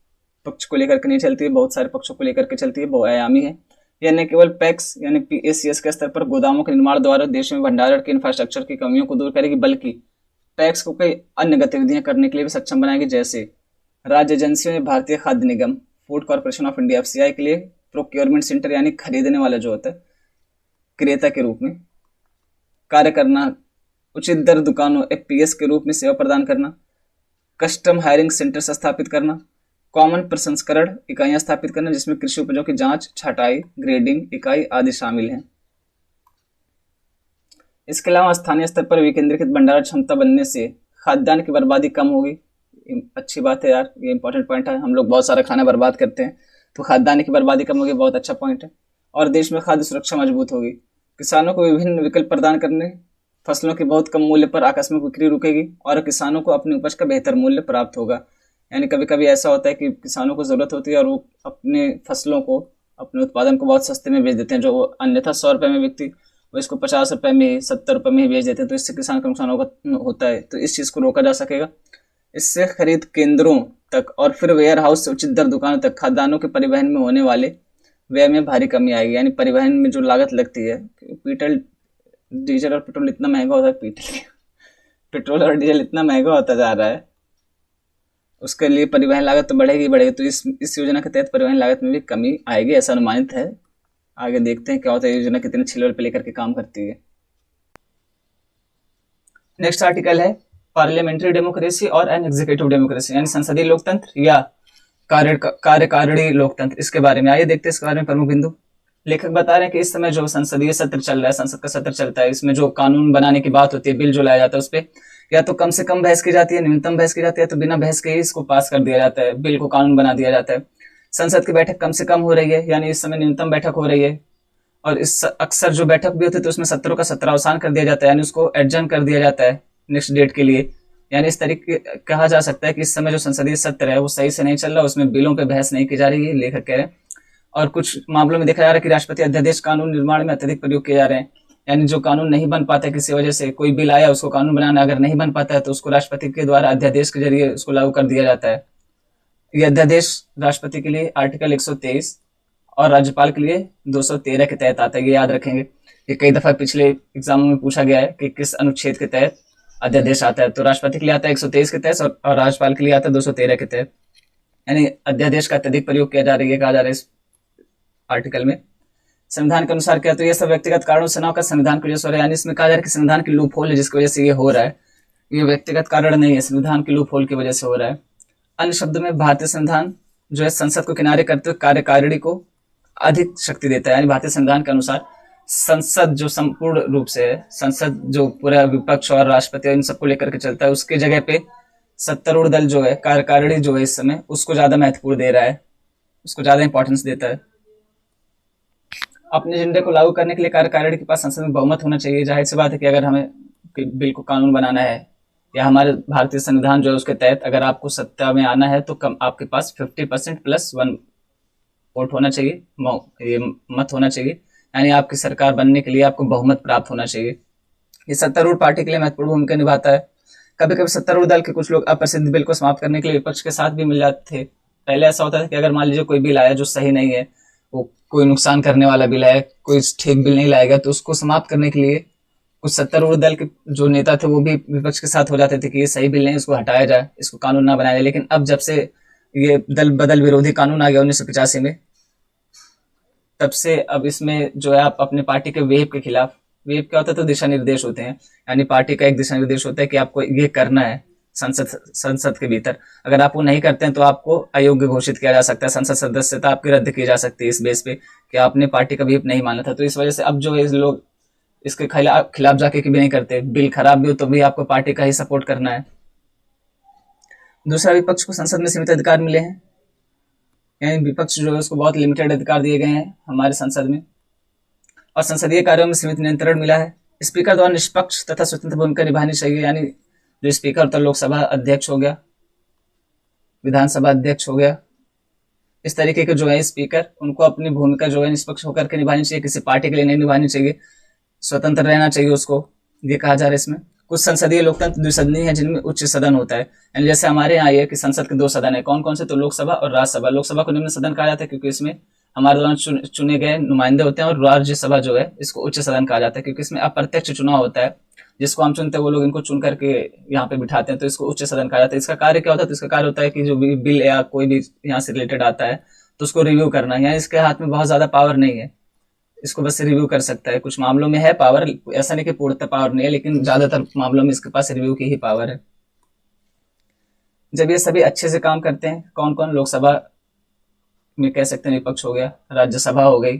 पक्ष को लेकर के नहीं चलती है, बहुत सारे पक्षों को लेकर के चलती है, बहुआयामी है। यह न केवल पैक्स यानी PACS के स्तर पर गोदामों के निर्माण द्वारा देश में भंडारण के इंफ्रास्ट्रक्चर की कमियों को दूर करेगी, बल्कि पैक्स को कई अन्य गतिविधियां करने के लिए भी सक्षम बनाएगी, जैसे राज्य एजेंसियों में भारतीय खाद्य निगम, Food Corporation of India FCI के लिए प्रोक्योरमेंट सेंटर, यानी खरीदने वाला जो होता है क्रेता के रूप में, कार्य करना, उचित दर दुकानों FPS के रूप में सेवा प्रदान करना, कस्टम हायरिंग सेंटर्स स्थापित करना, कॉमन प्रसंस्करण इकाइयां स्थापित करना जिसमें कृषि उपजों की जांच, छटाई, ग्रेडिंग इकाई आदि शामिल हैं। इसके अलावा स्थानीय स्तर पर विकेंद्रीकृत भंडारण क्षमता बनने से खाद्यान्न की बर्बादी कम होगी। अच्छी बात है यार, ये इंपॉर्टेंट पॉइंट है। हम लोग बहुत सारा खाना बर्बाद करते हैं, तो खाद्यान्न की बर्बादी कम होगी, बहुत अच्छा पॉइंट है। और देश में खाद्य सुरक्षा मजबूत होगी। किसानों को विभिन्न विकल्प प्रदान करने, फसलों की बहुत कम मूल्य पर आकस्मिक बिक्री रुकेगी और किसानों को अपनी उपज का बेहतर मूल्य प्राप्त होगा। यानी कभी कभी ऐसा होता है कि किसानों को जरूरत होती है और वो अपने फसलों को, अपने उत्पादन को बहुत सस्ते में बेच देते हैं। जो अन्यथा 100 रुपये में बिकती, वो इसको 50 रुपये में, 70 रुपये में ही बेच देते हैं। तो इससे किसान का नुकसान होता है। तो इस चीज़ को रोका जा सकेगा। इससे खरीद केंद्रों तक और फिर वेयर हाउस से उचित दर दुकानों तक खाद्यान्नों के परिवहन में होने वाले व्यय में भारी कमी आएगी। यानी परिवहन में जो लागत लगती है, डीजल और पेट्रोल इतना महंगा होता है, पेट्रोल और डीजल इतना महंगा होता जा रहा है, उसके लिए परिवहन लागत तो बढ़ेगी बढ़ेगी। तो इस योजना के तहत परिवहन लागत में भी कमी आएगी, ऐसा अनुमानित है। आगे देखते हैं क्या होता है, योजना कितने अच्छे लेवल पे लेकर के काम करती है। नेक्स्ट आर्टिकल है पार्लियामेंट्री डेमोक्रेसी और एन एग्जीक्यूटिव डेमोक्रेसी, यानी संसदीय लोकतंत्र या कार्यकारिणी लोकतंत्र। इसके बारे में आइए देखते हैं इसके बारे में प्रमुख बिंदु। लेखक बता रहे हैं कि इस समय जो संसदीय सत्र चल रहा है, संसद का सत्र चलता है, इसमें जो कानून बनाने की बात होती है, बिल जो लाया जाता है, उस पर या तो कम से कम बहस की जाती है, न्यूनतम बहस की जाती है, तो बिना बहस के ही इसको पास कर दिया जाता है, बिल को कानून बना दिया जाता है। संसद की बैठक कम से कम हो रही है, यानी इस समय न्यूनतम बैठक हो रही है। और इस अक्सर जो बैठक भी होती है तो उसमें सत्रों का सत्रावसान कर दिया जाता है, यानी उसको एडजर्न कर दिया जाता है नेक्स्ट डेट के लिए। यानी इस तरीके कहा जा सकता है कि इस समय जो संसदीय सत्र है वो सही से नहीं चल रहा, उसमें बिलों पे बहस नहीं की जा रही है, लेखक कह रहे हैं। और कुछ मामलों में देखा जा रहा है कि राष्ट्रपति अध्यादेश कानून निर्माण में अत्यधिक प्रयोग किए जा रहे हैं। यानी जो कानून नहीं बन पाता है किसी वजह से, कोई बिल आया उसको कानून बनाना अगर नहीं बन पाता है तो उसको राष्ट्रपति के द्वारा अध्यादेश के जरिए उसको लागू कर दिया जाता है। ये अध्यादेश राष्ट्रपति के लिए आर्टिकल 123 और राज्यपाल के लिए 213 के तहत आता है। ये याद रखेंगे, ये कई दफा पिछले एग्जामों में पूछा गया है कि किस अनुच्छेद के तहत अध्यादेश आता है। तो राष्ट्रपति के लिए आता है 123 के तहत और राज्यपाल के लिए आता है 213 के तहत। यानी अध्यादेश का अत्यधिक प्रयोग किया जा रहा है, कहा जा रहा है इस आर्टिकल में। संविधान के अनुसार क्या, तो ये सब व्यक्तिगत कारणों से ना होकर संविधान की वजह से हो रहा है। यानी इसमें कहा जा रहा है कि संविधान की लूप होल है जिसकी वजह से ये हो रहा है, ये व्यक्तिगत कारण नहीं है, संविधान की लूप होल की वजह से हो रहा है। अन्य शब्दों में भारतीय संविधान जो है संसद को किनारे करते हुए कार्यकारिणी को अधिक शक्ति देता है। यानी भारतीय संविधान के अनुसार संसद जो संपूर्ण रूप से है, संसद जो पूरा विपक्ष और राष्ट्रपति इन सबको लेकर के चलता है, उसके जगह पे सत्तारूढ़ दल जो है, कार्यकारिणी जो है इस समय उसको ज्यादा महत्वपूर्ण दे रहा है, उसको ज्यादा इंपॉर्टेंस देता है। अपने एजेंडे को लागू करने के लिए कार्यकारिणी के पास संसद में बहुमत होना चाहिए। जाहिर सी बात है कि अगर हमें बिल को कानून बनाना है या हमारे भारतीय संविधान जो है उसके तहत अगर आपको सत्ता में आना है तो कम आपके पास 50% प्लस 1 वोट होना चाहिए, ये मत होना चाहिए। यानी आपकी सरकार बनने के लिए आपको बहुमत प्राप्त होना चाहिए। ये सत्तारूढ़ पार्टी के लिए महत्वपूर्ण भूमिका निभाता है। कभी कभी सत्तारूढ़ दल के कुछ लोग अप्रसिद्ध बिल को समाप्त करने के लिए विपक्ष के साथ भी मिल जाते थे। पहले ऐसा होता था कि अगर मान लीजिए कोई बिल आया जो सही नहीं है, वो कोई नुकसान करने वाला बिल है, कोई ठीक बिल नहीं लाएगा, तो उसको समाप्त करने के लिए कुछ सत्तारूढ़ दल के जो नेता थे वो भी विपक्ष के साथ हो जाते थे कि ये सही बिल नहीं, इसको हटाया जाए, इसको कानून ना बनाया जाए। लेकिन अब जब से ये दल बदल विरोधी कानून आ गया 1985 में, तब से अब इसमें जो है आप अपने पार्टी के वेब के खिलाफ, वेब क्या होता है तो दिशा निर्देश होते हैं, यानी पार्टी का एक दिशा निर्देश होता है कि आपको ये करना है संसद के भीतर। अगर आप वो नहीं करते हैं तो आपको अयोग्य घोषित किया जा सकता है, संसद सदस्यता आपकी रद्द की जा सकती है इस बेस पे कि आपने पार्टी का वेब नहीं माना था। तो इस वजह से अब जो है लोग इसके खिलाफ जाके भी नहीं करते, बिल खराब भी हो तो भी आपको पार्टी का ही सपोर्ट करना है। दूसरा, विपक्ष को संसद में सीमित अधिकार मिले हैं, यानी विपक्ष जो है उसको बहुत लिमिटेड अधिकार दिए गए हैं हमारे संसद में। और संसदीय कार्यों में सीमित नियंत्रण मिला है। स्पीकर द्वारा निष्पक्ष तथा स्वतंत्र भूमिका निभानी चाहिए, यानी जो स्पीकर होता है लोकसभा अध्यक्ष हो गया, विधानसभा अध्यक्ष हो गया, इस तरीके के जो है स्पीकर, उनको अपनी भूमिका जो है निष्पक्ष होकर के निभानी चाहिए, किसी पार्टी के लिए नहीं निभानी चाहिए, स्वतंत्र रहना चाहिए उसको, ये कहा जा रहा है इसमें। कुछ संसदीय लोकतंत्र द्विसदनीय है जिनमें उच्च सदन होता है, यानी जैसे हमारे यहाँ ये कि संसद के 2 सदन है। कौन कौन से, तो लोकसभा और राज्यसभा। लोकसभा को निम्न सदन कहा जाता है क्योंकि इसमें हमारे द्वारा चुने गए नुमाइंदे होते हैं, और राज्यसभा जो है इसको उच्च सदन कहा जाता है क्योंकि इसमें अप्रत्यक्ष चुनाव होता है, जिसको हम चुनते हैं वो लोग इनको चुन करके यहाँ पे बिठाते हैं, तो इसको उच्च सदन कहा जाता है। इसका कार्य क्या होता है, तो इसका कार्य होता है कि जो भी बिल या कोई भी यहाँ से रिलेटेड आता है तो उसको रिव्यू करना है। यहाँ इसके हाथ में बहुत ज्यादा पावर नहीं है, इसको बस रिव्यू कर सकता है। कुछ मामलों में है पावर, ऐसा नहीं कि पूर्णतः पावर नहीं है, लेकिन ज्यादातर मामलों में इसके पास रिव्यू की ही पावर है। जब ये सभी अच्छे से काम करते हैं, कौन कौन, लोकसभा में कह सकते हैं विपक्ष हो गया, राज्यसभा हो गई,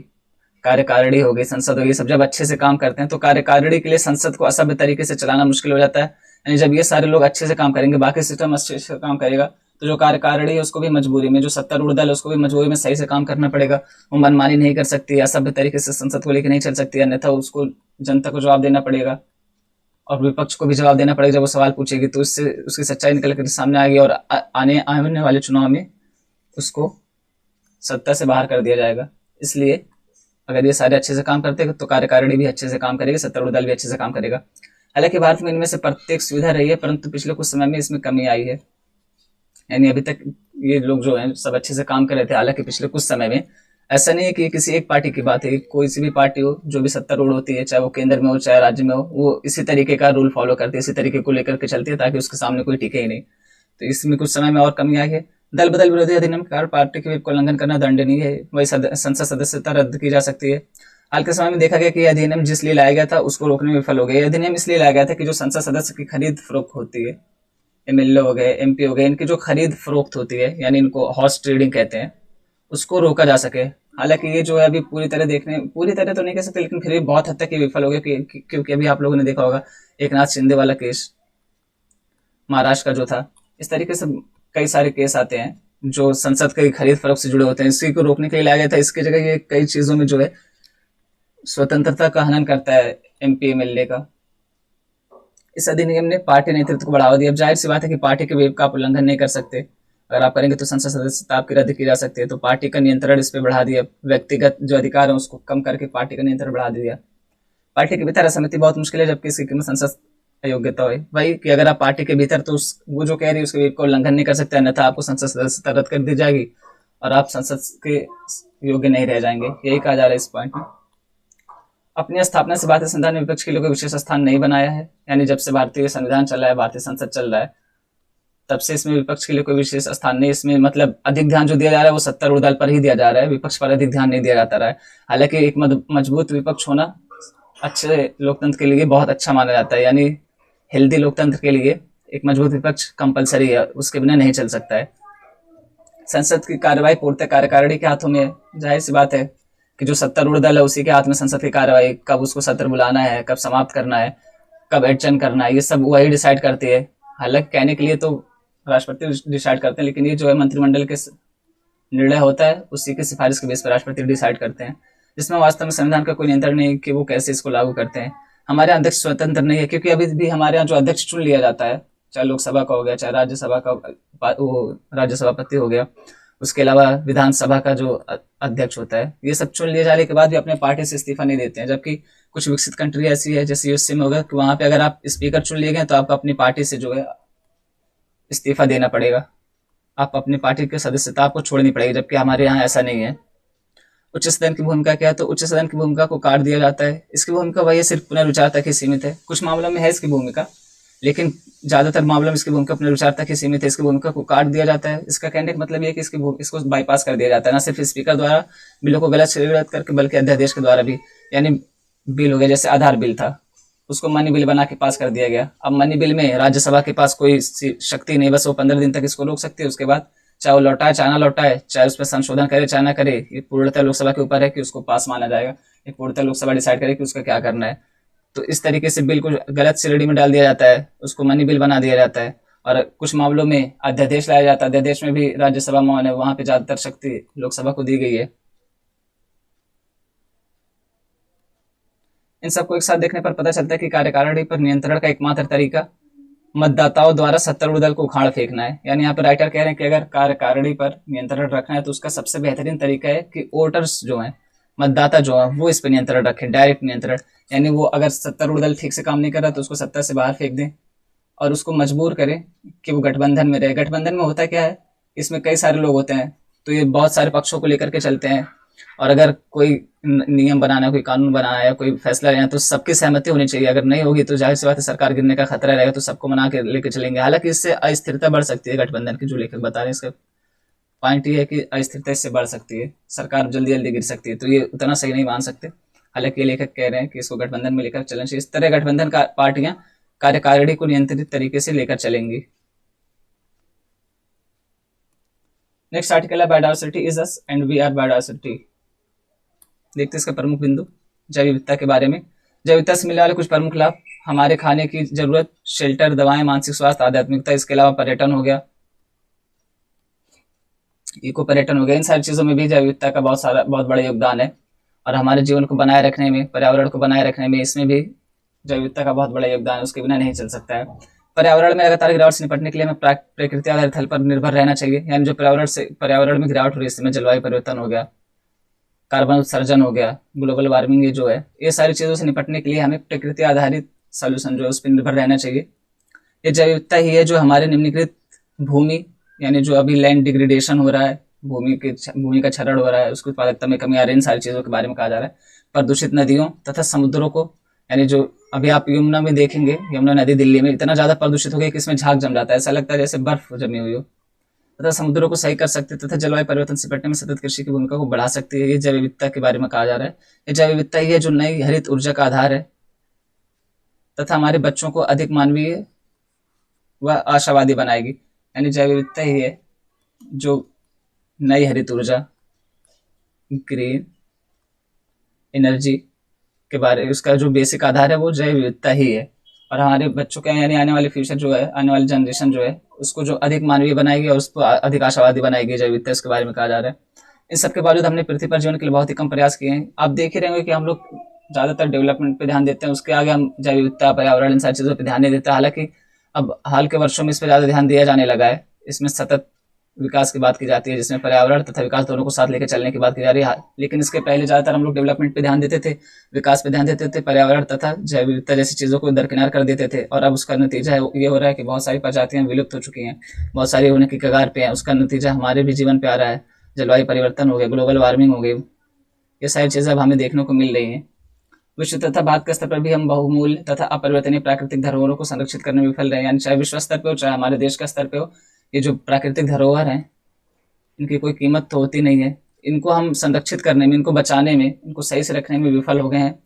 कार्यकारिणी हो गई, संसद हो गई, सब जब अच्छे से काम करते हैं तो कार्यकारिणी के लिए संसद को असभ्य तरीके से चलाना मुश्किल हो जाता है। यानी जब ये सारे लोग अच्छे से काम करेंगे, बाकी सिस्टम अच्छे से काम करेगा, तो जो कार्यकारिणी है उसको भी मजबूरी में, जो सत्तारूढ़ दल है उसको भी मजबूरी में सही से काम करना पड़ेगा। वो मनमानी नहीं कर सकती, असभ्य तरीके से संसद को लेकर नहीं चल सकती, अन्यथा उसको जनता को जवाब देना पड़ेगा और विपक्ष को भी जवाब देना पड़ेगा। जब वो सवाल पूछेगी तो इससे उसकी सच्चाई निकल कर सामने आ गई और आने वाले चुनाव में उसको सत्ता से बाहर कर दिया जाएगा। इसलिए अगर ये सारे अच्छे से काम करते हैं तो कार्यकारिणी भी अच्छे से काम करेगी, सत्तारूढ़ दल भी अच्छे से काम करेगा। हालांकि भारत में इनमें से प्रत्येक सुविधा रही है, परंतु पिछले कुछ समय में इसमें कमी आई है। यानी अभी तक ये लोग जो हैं सब अच्छे से काम कर रहे थे, हालांकि पिछले कुछ समय में, ऐसा नहीं है कि किसी एक पार्टी की बात है, कोई सी भी पार्टी हो जो भी सत्तारूढ़ होती है, चाहे वो केंद्र में हो चाहे राज्य में हो, वो इसी तरीके का रूल फॉलो करती है, इसी तरीके को लेकर के चलती है ताकि उसके सामने कोई टिके ही नहीं। तो इसमें कुछ समय में और कमी आई है। दल बदल विरोधी अधिनियम के कारण पार्टी के विप का उल्लंघन करना दंडनीय है, वही संसद सदस्यता रद्द की जा सकती है। हाल के समय में देखा गया कि यह अधिनियम जिस लिए लाया गया था उसको रोकने में विफल हो गया। यह अधिनियम इसलिए लाया गया था कि जो संसद सदस्य की खरीद फरोख्त होती है, एमएलए हो गए, एमपी हो गए, इनकी जो खरीद फरोख्त होती है, यानी इनको हॉर्स ट्रेडिंग कहते हैं, उसको रोका जा सके। हालांकि ये जो है अभी पूरी तरह तो नहीं कह सकते, लेकिन फिर भी बहुत हद तक ये विफल हो गया, क्योंकि अभी आप लोगों ने देखा होगा एक नाथ शिंदे वाला केस महाराष्ट्र का जो था, इस तरीके से कई सारे केस आते हैं जो संसद की खरीद फरोख्त से जुड़े होते हैं। इसी को रोकने के लिए लाया गया था। इसकी जगह ये कई चीजों में जो है स्वतंत्रता का हनन करता है एमपी एमएलए का। इस अधिनियम ने पार्टी नेतृत्व को बढ़ावा दिया। अब जाहिर सी बात है कि पार्टी के वेब का आप उल्लंघन नहीं कर सकते, अगर आप करेंगे तो संसद सदस्यता आपकी रद्द की जा सकती है। तो पार्टी का नियंत्रण इस पर बढ़ा दिया, व्यक्तिगत जो अधिकार है उसको कम करके पार्टी का नियंत्रण बढ़ा दिया। पार्टी के भीतर असहमति बहुत मुश्किल है, जबकि इसकी कीमत संसद अयोग्यता है। भाई कि अगर आप पार्टी के भीतर तो वो जो कह रही है उसके वेब का उल्लंघन नहीं कर सकते, अन्यथा आपको संसद सदस्यता रद्द कर दी जाएगी और आप संसद के योग्य नहीं रह जाएंगे। यही कहा जा रहा है इस पॉइंट में। अपनी स्थापना से भारतीय संविधान ने विपक्ष के लिए कोई विशेष स्थान नहीं बनाया है। यानी जब से भारतीय संविधान चल रहा है, भारतीय संसद चल रहा है, तब से इसमें विपक्ष के लिए कोई विशेष स्थान नहीं। इसमें मतलब अधिक ध्यान जो दिया जा रहा है वो सत्तारूढ़ दल पर ही दिया जा रहा है, विपक्ष पर अधिक ध्यान नहीं दिया जाता रहा है। हालांकि एक मजबूत विपक्ष होना अच्छे लोकतंत्र के लिए बहुत अच्छा माना जाता है। यानी हेल्दी लोकतंत्र के लिए एक मजबूत विपक्ष कंपलसरी है, उसके बिना नहीं चल सकता है। संसद की कार्यवाही पूर्णतः कार्यकारिणी के हाथों में है। जाहिर सी बात है कि जो सत्तारूढ़ दल है उसी के हाथ में संसद की कार्यवाही, कब उसको सत्र बुलाना है, कब समाप्त करना है, कब एडजर्न करना है, ये सब वही डिसाइड करती है। हालांकि कहने के लिए तो राष्ट्रपति डिसाइड करते हैं, लेकिन ये जो है मंत्रिमंडल के निर्णय होता है, उसी की सिफारिश के बेस पर राष्ट्रपति डिसाइड करते हैं, जिसमें वास्तव में संविधान का कोई नियंत्रण नहीं कि वो कैसे इसको लागू करते हैं। हमारे अध्यक्ष स्वतंत्र नहीं है, क्योंकि अभी भी हमारे यहाँ जो अध्यक्ष चुन लिया जाता है, चाहे लोकसभा का हो गया, चाहे राज्यसभा का, वो राज्यसभापति हो गया, उसके अलावा विधानसभा का जो अध्यक्ष होता है, ये सब चुन लिए जाने के बाद भी अपने पार्टी से इस्तीफा नहीं देते हैं। जबकि कुछ विकसित कंट्री ऐसी है जैसे यूएसए में होगा कि वहां पे अगर आप स्पीकर चुन लिए गए तो आपको अपनी पार्टी से जो है इस्तीफा देना पड़ेगा, आप अपनी पार्टी की सदस्यता आपको छोड़नी पड़ेगी, जबकि हमारे यहाँ ऐसा नहीं है। उच्च सदन की भूमिका क्या है, तो उच्च सदन की भूमिका को काट दिया जाता है। इसकी भूमिका वही सिर्फ पुनर्विचार तक ही सीमित है। कुछ मामलों में है इसकी भूमिका, लेकिन ज्यादातर मामलों में इसकी भूमिका पुनर्विचार तक ही सीमित है। इसकी भूमिका को काट दिया जाता है। इसका कहने का मतलब यह है कि इसको बाईपास कर दिया जाता है, न सिर्फ स्पीकर द्वारा बिलों को गलत करके, बल्कि अध्यादेश के द्वारा भी। यानी बिल हो गया, जैसे आधार बिल था, उसको मनी बिल बना के पास कर दिया गया। अब मनी बिल में राज्यसभा के पास कोई शक्ति नहीं, बस वो 15 दिन तक इसको रोक सकती है। उसके बाद चाहे वो लौटाए चाहे ना लौटाए, चाहे उस पर संशोधन करे चाहे ना करे, ये पूर्णतः लोकसभा के ऊपर है कि उसको पास माना जाएगा। ये पूर्णतः लोकसभा डिसाइड करे कि उसका क्या करना है। तो इस तरीके से बिल को गलत श्रेणी में डाल दिया जाता है, उसको मनी बिल बना दिया जाता है। और कुछ मामलों में अध्यादेश लाया जाता है। अध्यादेश में भी राज्यसभा मौन है, वहां पे ज्यादातर शक्ति लोकसभा को दी गई है। इन सबको एक साथ देखने पर पता चलता है कि कार्यकारिणी पर नियंत्रण का एकमात्र तरीका मतदाताओं द्वारा सत्तारूढ़ दल को उखाड़ फेंकना है। यानी यहाँ पर राइटर कह रहे हैं कि अगर कार्यकारिणी पर नियंत्रण रखना है तो उसका सबसे बेहतरीन तरीका है कि वोटर्स जो हैं, मतदाता जो है, वो इस पर नियंत्रण रखें, डायरेक्ट नियंत्रण। यानी वो अगर सत्तारूढ़ दल ठीक से काम नहीं कर रहा तो उसको सत्ता से बाहर फेंक दें और उसको मजबूर करें कि वो गठबंधन में रहे। गठबंधन में होता क्या है, इसमें कई सारे लोग होते हैं, तो ये बहुत सारे पक्षों को लेकर के चलते हैं। और अगर कोई नियम बनाना है, कोई कानून बनाना है, कोई फैसला लेना है, तो सबकी सहमति होनी चाहिए। अगर नहीं होगी तो जाहिर सी बात है सरकार गिरने का खतरा रहेगा, तो सबको मना के लेके चलेंगे। हालांकि इससे अस्थिरता बढ़ सकती है गठबंधन की, जो लेखक बता रहे हैं इसका पॉइंट ये है कि अस्थिरता इससे बढ़ सकती है, सरकार जल्दी जल्दी गिर सकती है, तो ये उतना सही नहीं मान सकते। हालांकि लेखक कह रहे हैं कि इसको गठबंधन में लेकर चलना चाहिए। इस तरह गठबंधन का पार्टियां कार्यकारिणी को नियंत्रित तरीके से लेकर चलेंगी। नेक्स्ट आर्टिकल है biodiversity is us and we are biodiversity. देखते हैं इसका प्रमुख बिंदु जैव विविधता के बारे में। जैव विविधता से मिलने वाले कुछ प्रमुख लाभ: हमारे खाने की जरूरत, शेल्टर, दवाएं, मानसिक स्वास्थ्य, आध्यात्मिकता, इसके अलावा पर्यटन हो गया, इको पर्यटन हो गया। इन सारी चीजों में भी जैव विविधता का बहुत बड़ा योगदान है और हमारे जीवन को बनाए रखने में, पर्यावरण को बनाए रखने में इसमें भी जैव विविधता का बहुत बड़ा योगदान है, उसके बिना नहीं चल सकता है। पर्यावरण में लगातार गिरावट से निपटने के लिए हमें प्रकृति आधारित हल पर निर्भर रहना चाहिए। यानी जो पर्यावरण में गिरावट हो रही है, इसमें जलवायु परिवर्तन हो गया, कार्बन उत्सर्जन हो गया, ग्लोबल वार्मिंग, ये जो है, ये सारी चीजों से निपटने के लिए हमें प्रकृति आधारित सोल्यूशन जो है उस पर निर्भर रहना चाहिए। ये जैव विविधता ही है जो हमारे निम्नलिखित भूमि, यानी जो अभी लैंड डिग्रेडेशन हो रहा है, भूमि का क्षरण हो रहा है, उसकी उत्पादकता में कमी आ रही है, इन सारी चीजों के बारे में कहा जा रहा है। प्रदूषित नदियों तथा समुद्रों को, यानी जो अभी आप यमुना में देखेंगे, यमुना नदी दिल्ली में इतना ज्यादा प्रदूषित हो गया कि इसमें झाग जम जाता है, ऐसा लगता है जैसे बर्फ जमी हुई हो। तथा समुद्रों को सही कर सकते तथा जलवायु परिवर्तन से निपटने में सतत कृषि की भूमिका को बढ़ा सकती है। ये जैव विविधता के बारे में कहा जा रहा है। ये जैव विविधता ही है जो नई हरित ऊर्जा का आधार है तथा हमारे बच्चों को अधिक मानवीय व आशावादी बनाएगी। यानी जैव विविधता ही है जो नई हरित ऊर्जा, ग्रीन एनर्जी के बारे, उसका जो बेसिक आधार है वो जैव विविधता ही है। और हमारे बच्चों के, यानी आने वाले फ्यूचर जो है, आने वाली जनरेशन जो है, उसको जो अधिक मानवीय बनाएगी और उसको अधिक आशावादी बनाएगी जैव विविधता, इसके बारे में कहा जा रहा है। इन सबके बावजूद हमने पृथ्वी पर जीवन के लिए बहुत ही कम प्रयास किए हैं। आप देख ही रहे होंगे कि हम लोग ज्यादातर डेवलपमेंट पे ध्यान देते हैं, उसके आगे हम जैव विविधता, पर्यावरण, इन सारी चीजों पर ध्यान नहीं देते। हालांकि अब हाल के वर्षों में इस पर ज्यादा ध्यान दिया जाने लगा है। इसमें सतत विकास की बात की जाती है, जिसमें पर्यावरण तथा विकास दोनों को साथ लेकर चलने की बात की जा रही है। लेकिन इसके पहले ज्यादातर हम लोग डेवलपमेंट पे ध्यान देते थे, विकास पे ध्यान देते थे, पर्यावरण तथा जैव विविधता जैसी चीजों को दरकिनार कर देते थे। और अब उसका नतीजा ये हो रहा है कि बहुत सारी प्रजातियां विलुप्त हो चुकी हैं, बहुत सारी होने की कगार पे हैं। उसका नतीजा हमारे भी जीवन पे आ रहा है। जलवायु परिवर्तन हो गया, ग्लोबल वार्मिंग हो गई, ये सारी चीजें अब हमें देखने को मिल रही है। विश्व तथा भारत के स्तर पर भी हम बहुमूल्य तथा अपरिवर्तनीय प्राकृतिक धरोहरों को संरक्षित करने में विफल रहे हैं। यानी चाहे विश्व स्तर पे हो, चाहे हमारे देश का स्तर पे हो, ये जो प्राकृतिक धरोहर है, इनकी कोई कीमत तो होती नहीं है। इनको हम संरक्षित करने में, इनको बचाने में, इनको सही से रखने में विफल हो गए हैं।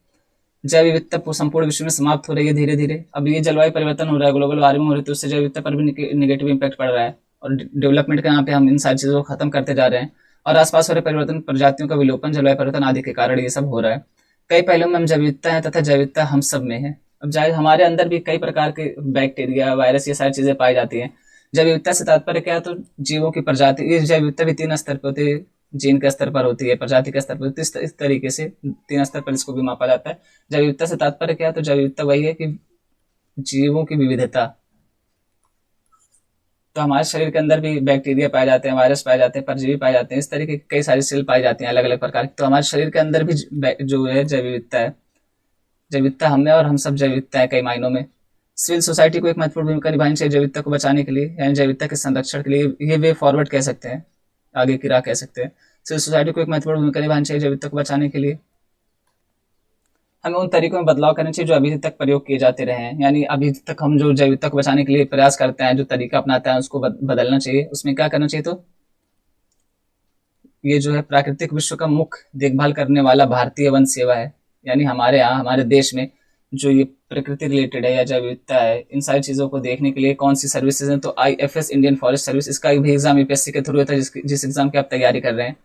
जैव विविधता संपूर्ण विश्व में समाप्त हो रही है धीरे धीरे। अब ये जलवायु परिवर्तन हो रहा है, ग्लोबल वार्मिंग हो रही है, तो उससे जैव विविधता पर भी निगेटिव इम्पैक्ट पड़ रहा है। और डेवलपमेंट के नाम पे हम इन सारी चीजों को खत्म करते जा रहे हैं। और आसपास हो रहे परिवर्तन, प्रजातियों का विलोपन, जलवायु परिवर्तन आदि के कारण ये सब हो रहा है। कई पहलुओं में हम जैव विविधता है तथा जैव विविधता हम सब में है। अब जाए हमारे अंदर भी कई प्रकार के बैक्टीरिया, वायरस, ये सारी चीजें पाई जाती हैं। जैव विविधता से तात्पर्य क्या है? तो जीवों की प्रजाति। ये जैव विविधता भी 3 स्तर पर होती है, जीन के स्तर पर होती है, प्रजाति के स्तर पर होती है। इस तरीके से 3 स्तर पर इसको भी मापा जाता है। जैव विविधता से तात्पर्य क्या है? तो जैव विविधता वही है कि जीवों की विविधता। तो हमारे शरीर के अंदर भी बैक्टीरिया पाए जाते हैं, वायरस पाए जाते हैं, परजीवी पाए जाते हैं, इस तरीके की कई सारी सेल पाई जाती हैं अलग अलग प्रकार की। तो हमारे शरीर के अंदर भी जो है जैव विविधता है। जैव विविधता हमें और हम सब जैव विविधता है कई मायनों में। सिविल सोसाइटी को एक महत्वपूर्ण भूमिका निभानी चाहिए जैव विविधता को बचाने के लिए, यानी जैव विविधता के संरक्षण के लिए। ये वे फॉरवर्ड कह सकते हैं, आगे की राह कह सकते हैं। सिविल सोसाइटी को एक महत्वपूर्ण भूमिका निभानी चाहिए जैव विविधता को बचाने के लिए। हमें उन तरीकों में बदलाव करने चाहिए जो अभी तक प्रयोग किए जाते रहे हैं। यानी अभी तक हम जो जैव विविधता को बचाने के लिए प्रयास करते हैं, जो तरीका अपनाते हैं, उसको बदलना चाहिए। उसमें क्या करना चाहिए? तो ये जो है प्राकृतिक विश्व का मुख्य देखभाल करने वाला भारतीय वन सेवा है। यानी हमारे यहाँ, हमारे देश में जो ये प्रकृति रिलेटेड है या जैव विविधता है, इन सारी चीजों को देखने के लिए कौन सी सर्विसेज हैं? तो IFS, इंडियन फॉरेस्ट सर्विस, इसका भी एग्जाम UPSC के थ्रू होता है। जिस एग्जाम की आप तैयारी कर रहे हैं,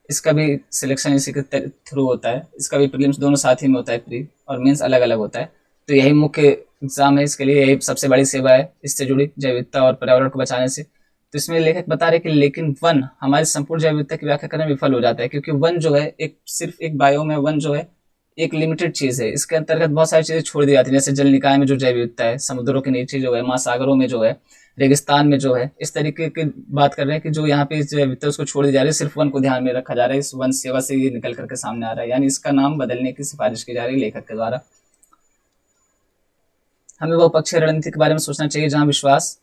इसका भी सिलेक्शन इसी के थ्रू होता है। इसका भी प्रीलिम्स दोनों साथ ही में होता है, प्री और मेंस अलग अलग होता है। तो यही मुख्य एग्जाम है इसके लिए, यही सबसे बड़ी सेवा है इससे जुड़ी, जैव विविधता और पर्यावरण को बचाने से। तो इसमें लेखक बता रहे कि लेकिन वन हमारी संपूर्ण जैव विविधता की व्याख्या करने में विफल हो जाता है, क्योंकि वन जो है सिर्फ एक बायोम है। वन जो है एक लिमिटेड चीज है। इसके अंतर्गत बहुत सारी चीजें छोड़ दी जाती है, जैसे जल निकाय में जो जैव विविधता है, समुद्रों के नीचे जो है, महासागरों में जो है, रेगिस्तान में जो है, इस तरीके की बात कर रहे हैं कि जो यहाँ पे जैव विविधता उसको छोड़ दी जा रही है, सिर्फ वन को ध्यान में रखा जा रहा है। इस वन सेवा से ये निकल करके सामने आ रहा है। यानी इसका नाम बदलने की सिफारिश की जा रही है लेखक के द्वारा। हमें बहुपक्षीय रणनीति के बारे में सोचना चाहिए जहां विश्वास,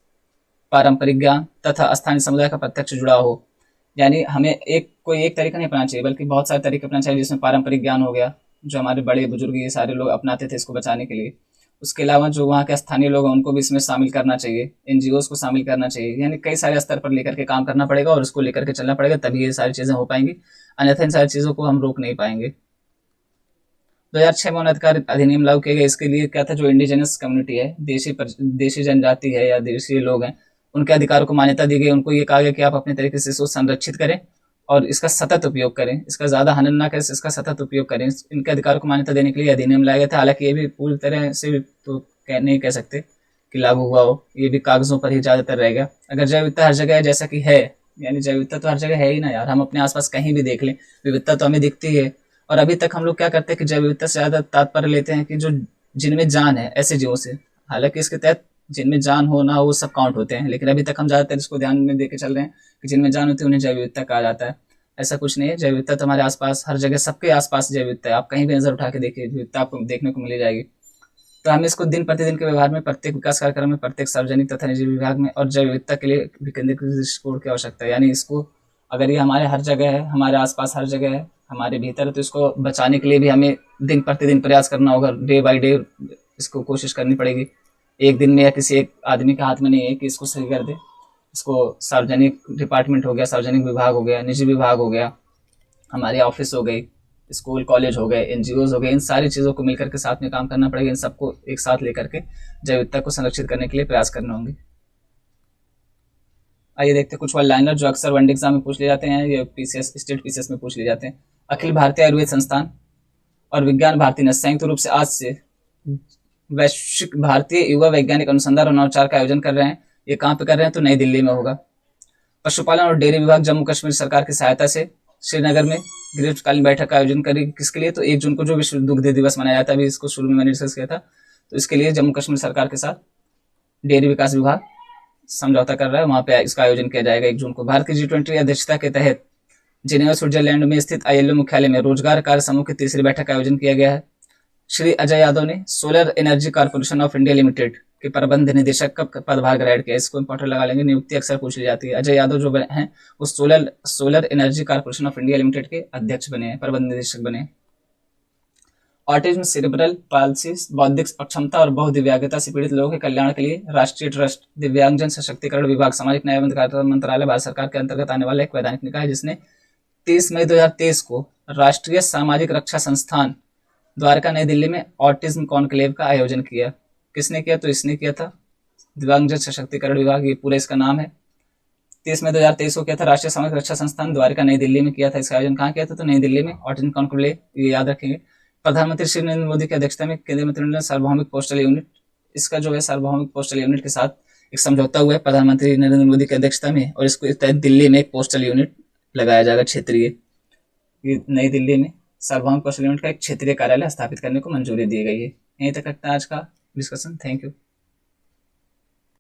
पारंपरिक ज्ञान तथा स्थानीय समुदाय का प्रत्यक्ष जुड़ाव हो। यानी हमें कोई एक तरीका नहीं अपनाना चाहिए, बल्कि बहुत सारे तरीके अपनाना चाहिए, जिसमें पारंपरिक ज्ञान हो गया, जो हमारे बड़े बुजुर्ग ये सारे लोग अपनाते थे इसको बचाने के लिए। उसके अलावा जो वहाँ के स्थानीय लोग हैं उनको भी इसमें शामिल करना चाहिए, NGOs को शामिल करना चाहिए। यानी कई सारे स्तर पर लेकर के काम करना पड़ेगा और उसको लेकर के चलना पड़ेगा, तभी ये सारी चीजें हो पाएंगी। अन्यथा इन सारी चीजों को हम रोक नहीं पाएंगे। 2006 में वन अधिकार अधिनियम लागू किया गया। इसके लिए क्या था, जो इंडिजिनस कम्युनिटी है, देशी जनजाति है या देशी लोग हैं, उनके अधिकारों को मान्यता दी गई। उनको ये कहा गया कि आप अपने तरीके से इसको संरक्षित करें और इसका सतत उपयोग करें, इसका ज्यादा हनन ना करें, इसका सतत उपयोग करें। इनके अधिकारों को मान्यता देने के लिए अधिनियम लाया गया था। हालांकि ये भी पूरी तरह से तो नहीं कह सकते कि लागू हुआ हो, ये भी कागजों पर ही ज्यादातर रह गया। अगर जैव विविधता हर जगह है जैसा कि है, यानी जैव विविधता तो हर जगह है ही ना यार, हम अपने आसपास कहीं भी देख लें विविधता तो हमें दिखती है। और अभी तक हम लोग क्या करते हैं कि जैव विविधता से ज्यादा तात्पर्य लेते हैं कि जो जिनमें जान है ऐसे जीवों से। हालांकि इसके तहत जिनमें जान हो ना वो सब काउंट होते हैं, लेकिन अभी तक हम ज्यादातर इसको ध्यान में देके चल रहे हैं कि जिनमें जान होती है उन्हें जैव विविधता कहा जाता है। ऐसा कुछ नहीं है, जैव विविधता तो हमारे आसपास हर जगह, सबके आसपास जैव विविधता है। आप कहीं भी नजर उठा के देखिए, विविधता आपको देखने को मिल जाएगी। तो हमें इसको दिन प्रतिदिन के व्यवहार में, प्रत्येक विकास कार्यक्रम में, प्रत्येक सार्वजनिक तथा निजी विभाग में और जैव विविधता के लिए विकेंद्रीकृत दृष्टिकोण की आवश्यकता है। यानी इसको, अगर ये हमारे हर जगह है, हमारे आसपास हर जगह है, हमारे भीतर है, तो इसको बचाने के लिए भी हमें दिन प्रतिदिन प्रयास करना होगा। डे बाय डे इसको कोशिश करनी पड़ेगी। एक दिन में या किसी एक आदमी के हाथ में नहीं है कि इसको सही कर दे। इसको सार्वजनिक डिपार्टमेंट हो गया, सार्वजनिक विभाग हो गया, निजी विभाग हो गया, हमारे ऑफिस हो गई, स्कूल कॉलेज हो गए, एनजीओज हो गए, इन सारी चीज़ों को मिलकर के साथ में काम करना पड़ेगा। इन सबको एक साथ लेकर के जैव विविधता को संरक्षित करने के लिए प्रयास करने होंगे। आइए देखते हैं कुछ वन लाइनर जो अक्सर वनडे एग्जाम में पूछ लिए जाते हैं या पीसीएस, स्टेट पीसीएस में पूछ लिए जाते हैं। अखिल भारतीय आयुर्वेद संस्थान और विज्ञान भारती ने संयुक्त रूप से आज से वैश्विक भारतीय युवा वैज्ञानिक अनुसंधान और नवाचार का आयोजन कर रहे हैं। ये कहाँ पे कर रहे हैं, तो नई दिल्ली में होगा। पशुपालन और डेयरी विभाग जम्मू कश्मीर सरकार की सहायता से श्रीनगर में ग्रीष्मकालीन बैठक का आयोजन करेगी। किसके लिए, तो 1 जून को जो विश्व दुग्ध दिवस मनाया जाता है, अभी इसको शुरू में मैंने डिस्कस किया था। तो इसके लिए जम्मू कश्मीर सरकार के साथ डेयरी विकास विभाग समझौता कर रहा है, वहां पे इसका आयोजन किया जाएगा 1 जून को। भारत की G20 अध्यक्षता के तहत जिनेवा स्विट्जरलैंड में स्थित ILO मुख्यालय में रोजगार कार्य समूह की तीसरी बैठक का आयोजन किया गया है। श्री अजय यादव ने solar energy corporation of India limited के प्रबंध निदेशक का पदभार ग्रहण किया। इसको इंपॉर्टेंट लगा लेंगे, नियुक्ति अक्सर पूछ ली जाती है। अजय यादव जो हैं वो solar energy corporation of India limited के अध्यक्ष बने हैं, प्रबंध निदेशक बने हैं। ऑटिज्म, सेरेब्रल पाल्सी, बौद्धिक अक्षमता और बहुदिव्यांगता से पीड़ित लोगों के कल्याण के लिए राष्ट्रीय ट्रस्ट दिव्यांगजन सशक्तिकरण विभाग सामाजिक न्याय एवं अधिकारिता मंत्रालय भारत सरकार के अंतर्गत आने वाला एक वैधानिक निकाय है, जिसने 30 मई 2023 को राष्ट्रीय सामाजिक रक्षा संस्थान द्वारका नई दिल्ली में ऑटिज्म कॉन्क्लेव का आयोजन किया। किसने किया, तो इसने किया था, दिव्यांगजन सशक्तिकरण विभाग, ये पूरा इसका नाम है। 30 मई 2023 को किया था, राष्ट्रीय सामाजिक रक्षा संस्थान द्वारका नई दिल्ली में किया था। इसका आयोजन कहाँ किया था, तो नई दिल्ली में ऑटिज्म कॉन्क्लेव, ये याद रखेंगे। प्रधानमंत्री श्री नरेंद्र मोदी की अध्यक्षता में केंद्रीय मंत्रिमंडल ने सार्वभौमिक पोस्टल यूनिट, इसका जो है सार्वभौमिक पोस्टल यूनिट के साथ एक समझौता हुआ है प्रधानमंत्री नरेंद्र मोदी की अध्यक्षता में, और इसको तहत दिल्ली में एक पोस्टल यूनिट लगाया जाएगा क्षेत्रीय। नई दिल्ली में सार्वभौमिक पोस्टल यूनिट का एक क्षेत्रीय कार्यालय स्थापित करने को मंजूरी दी गई है। यहीं तक रखता है आज का डिस्कशन। Thank you.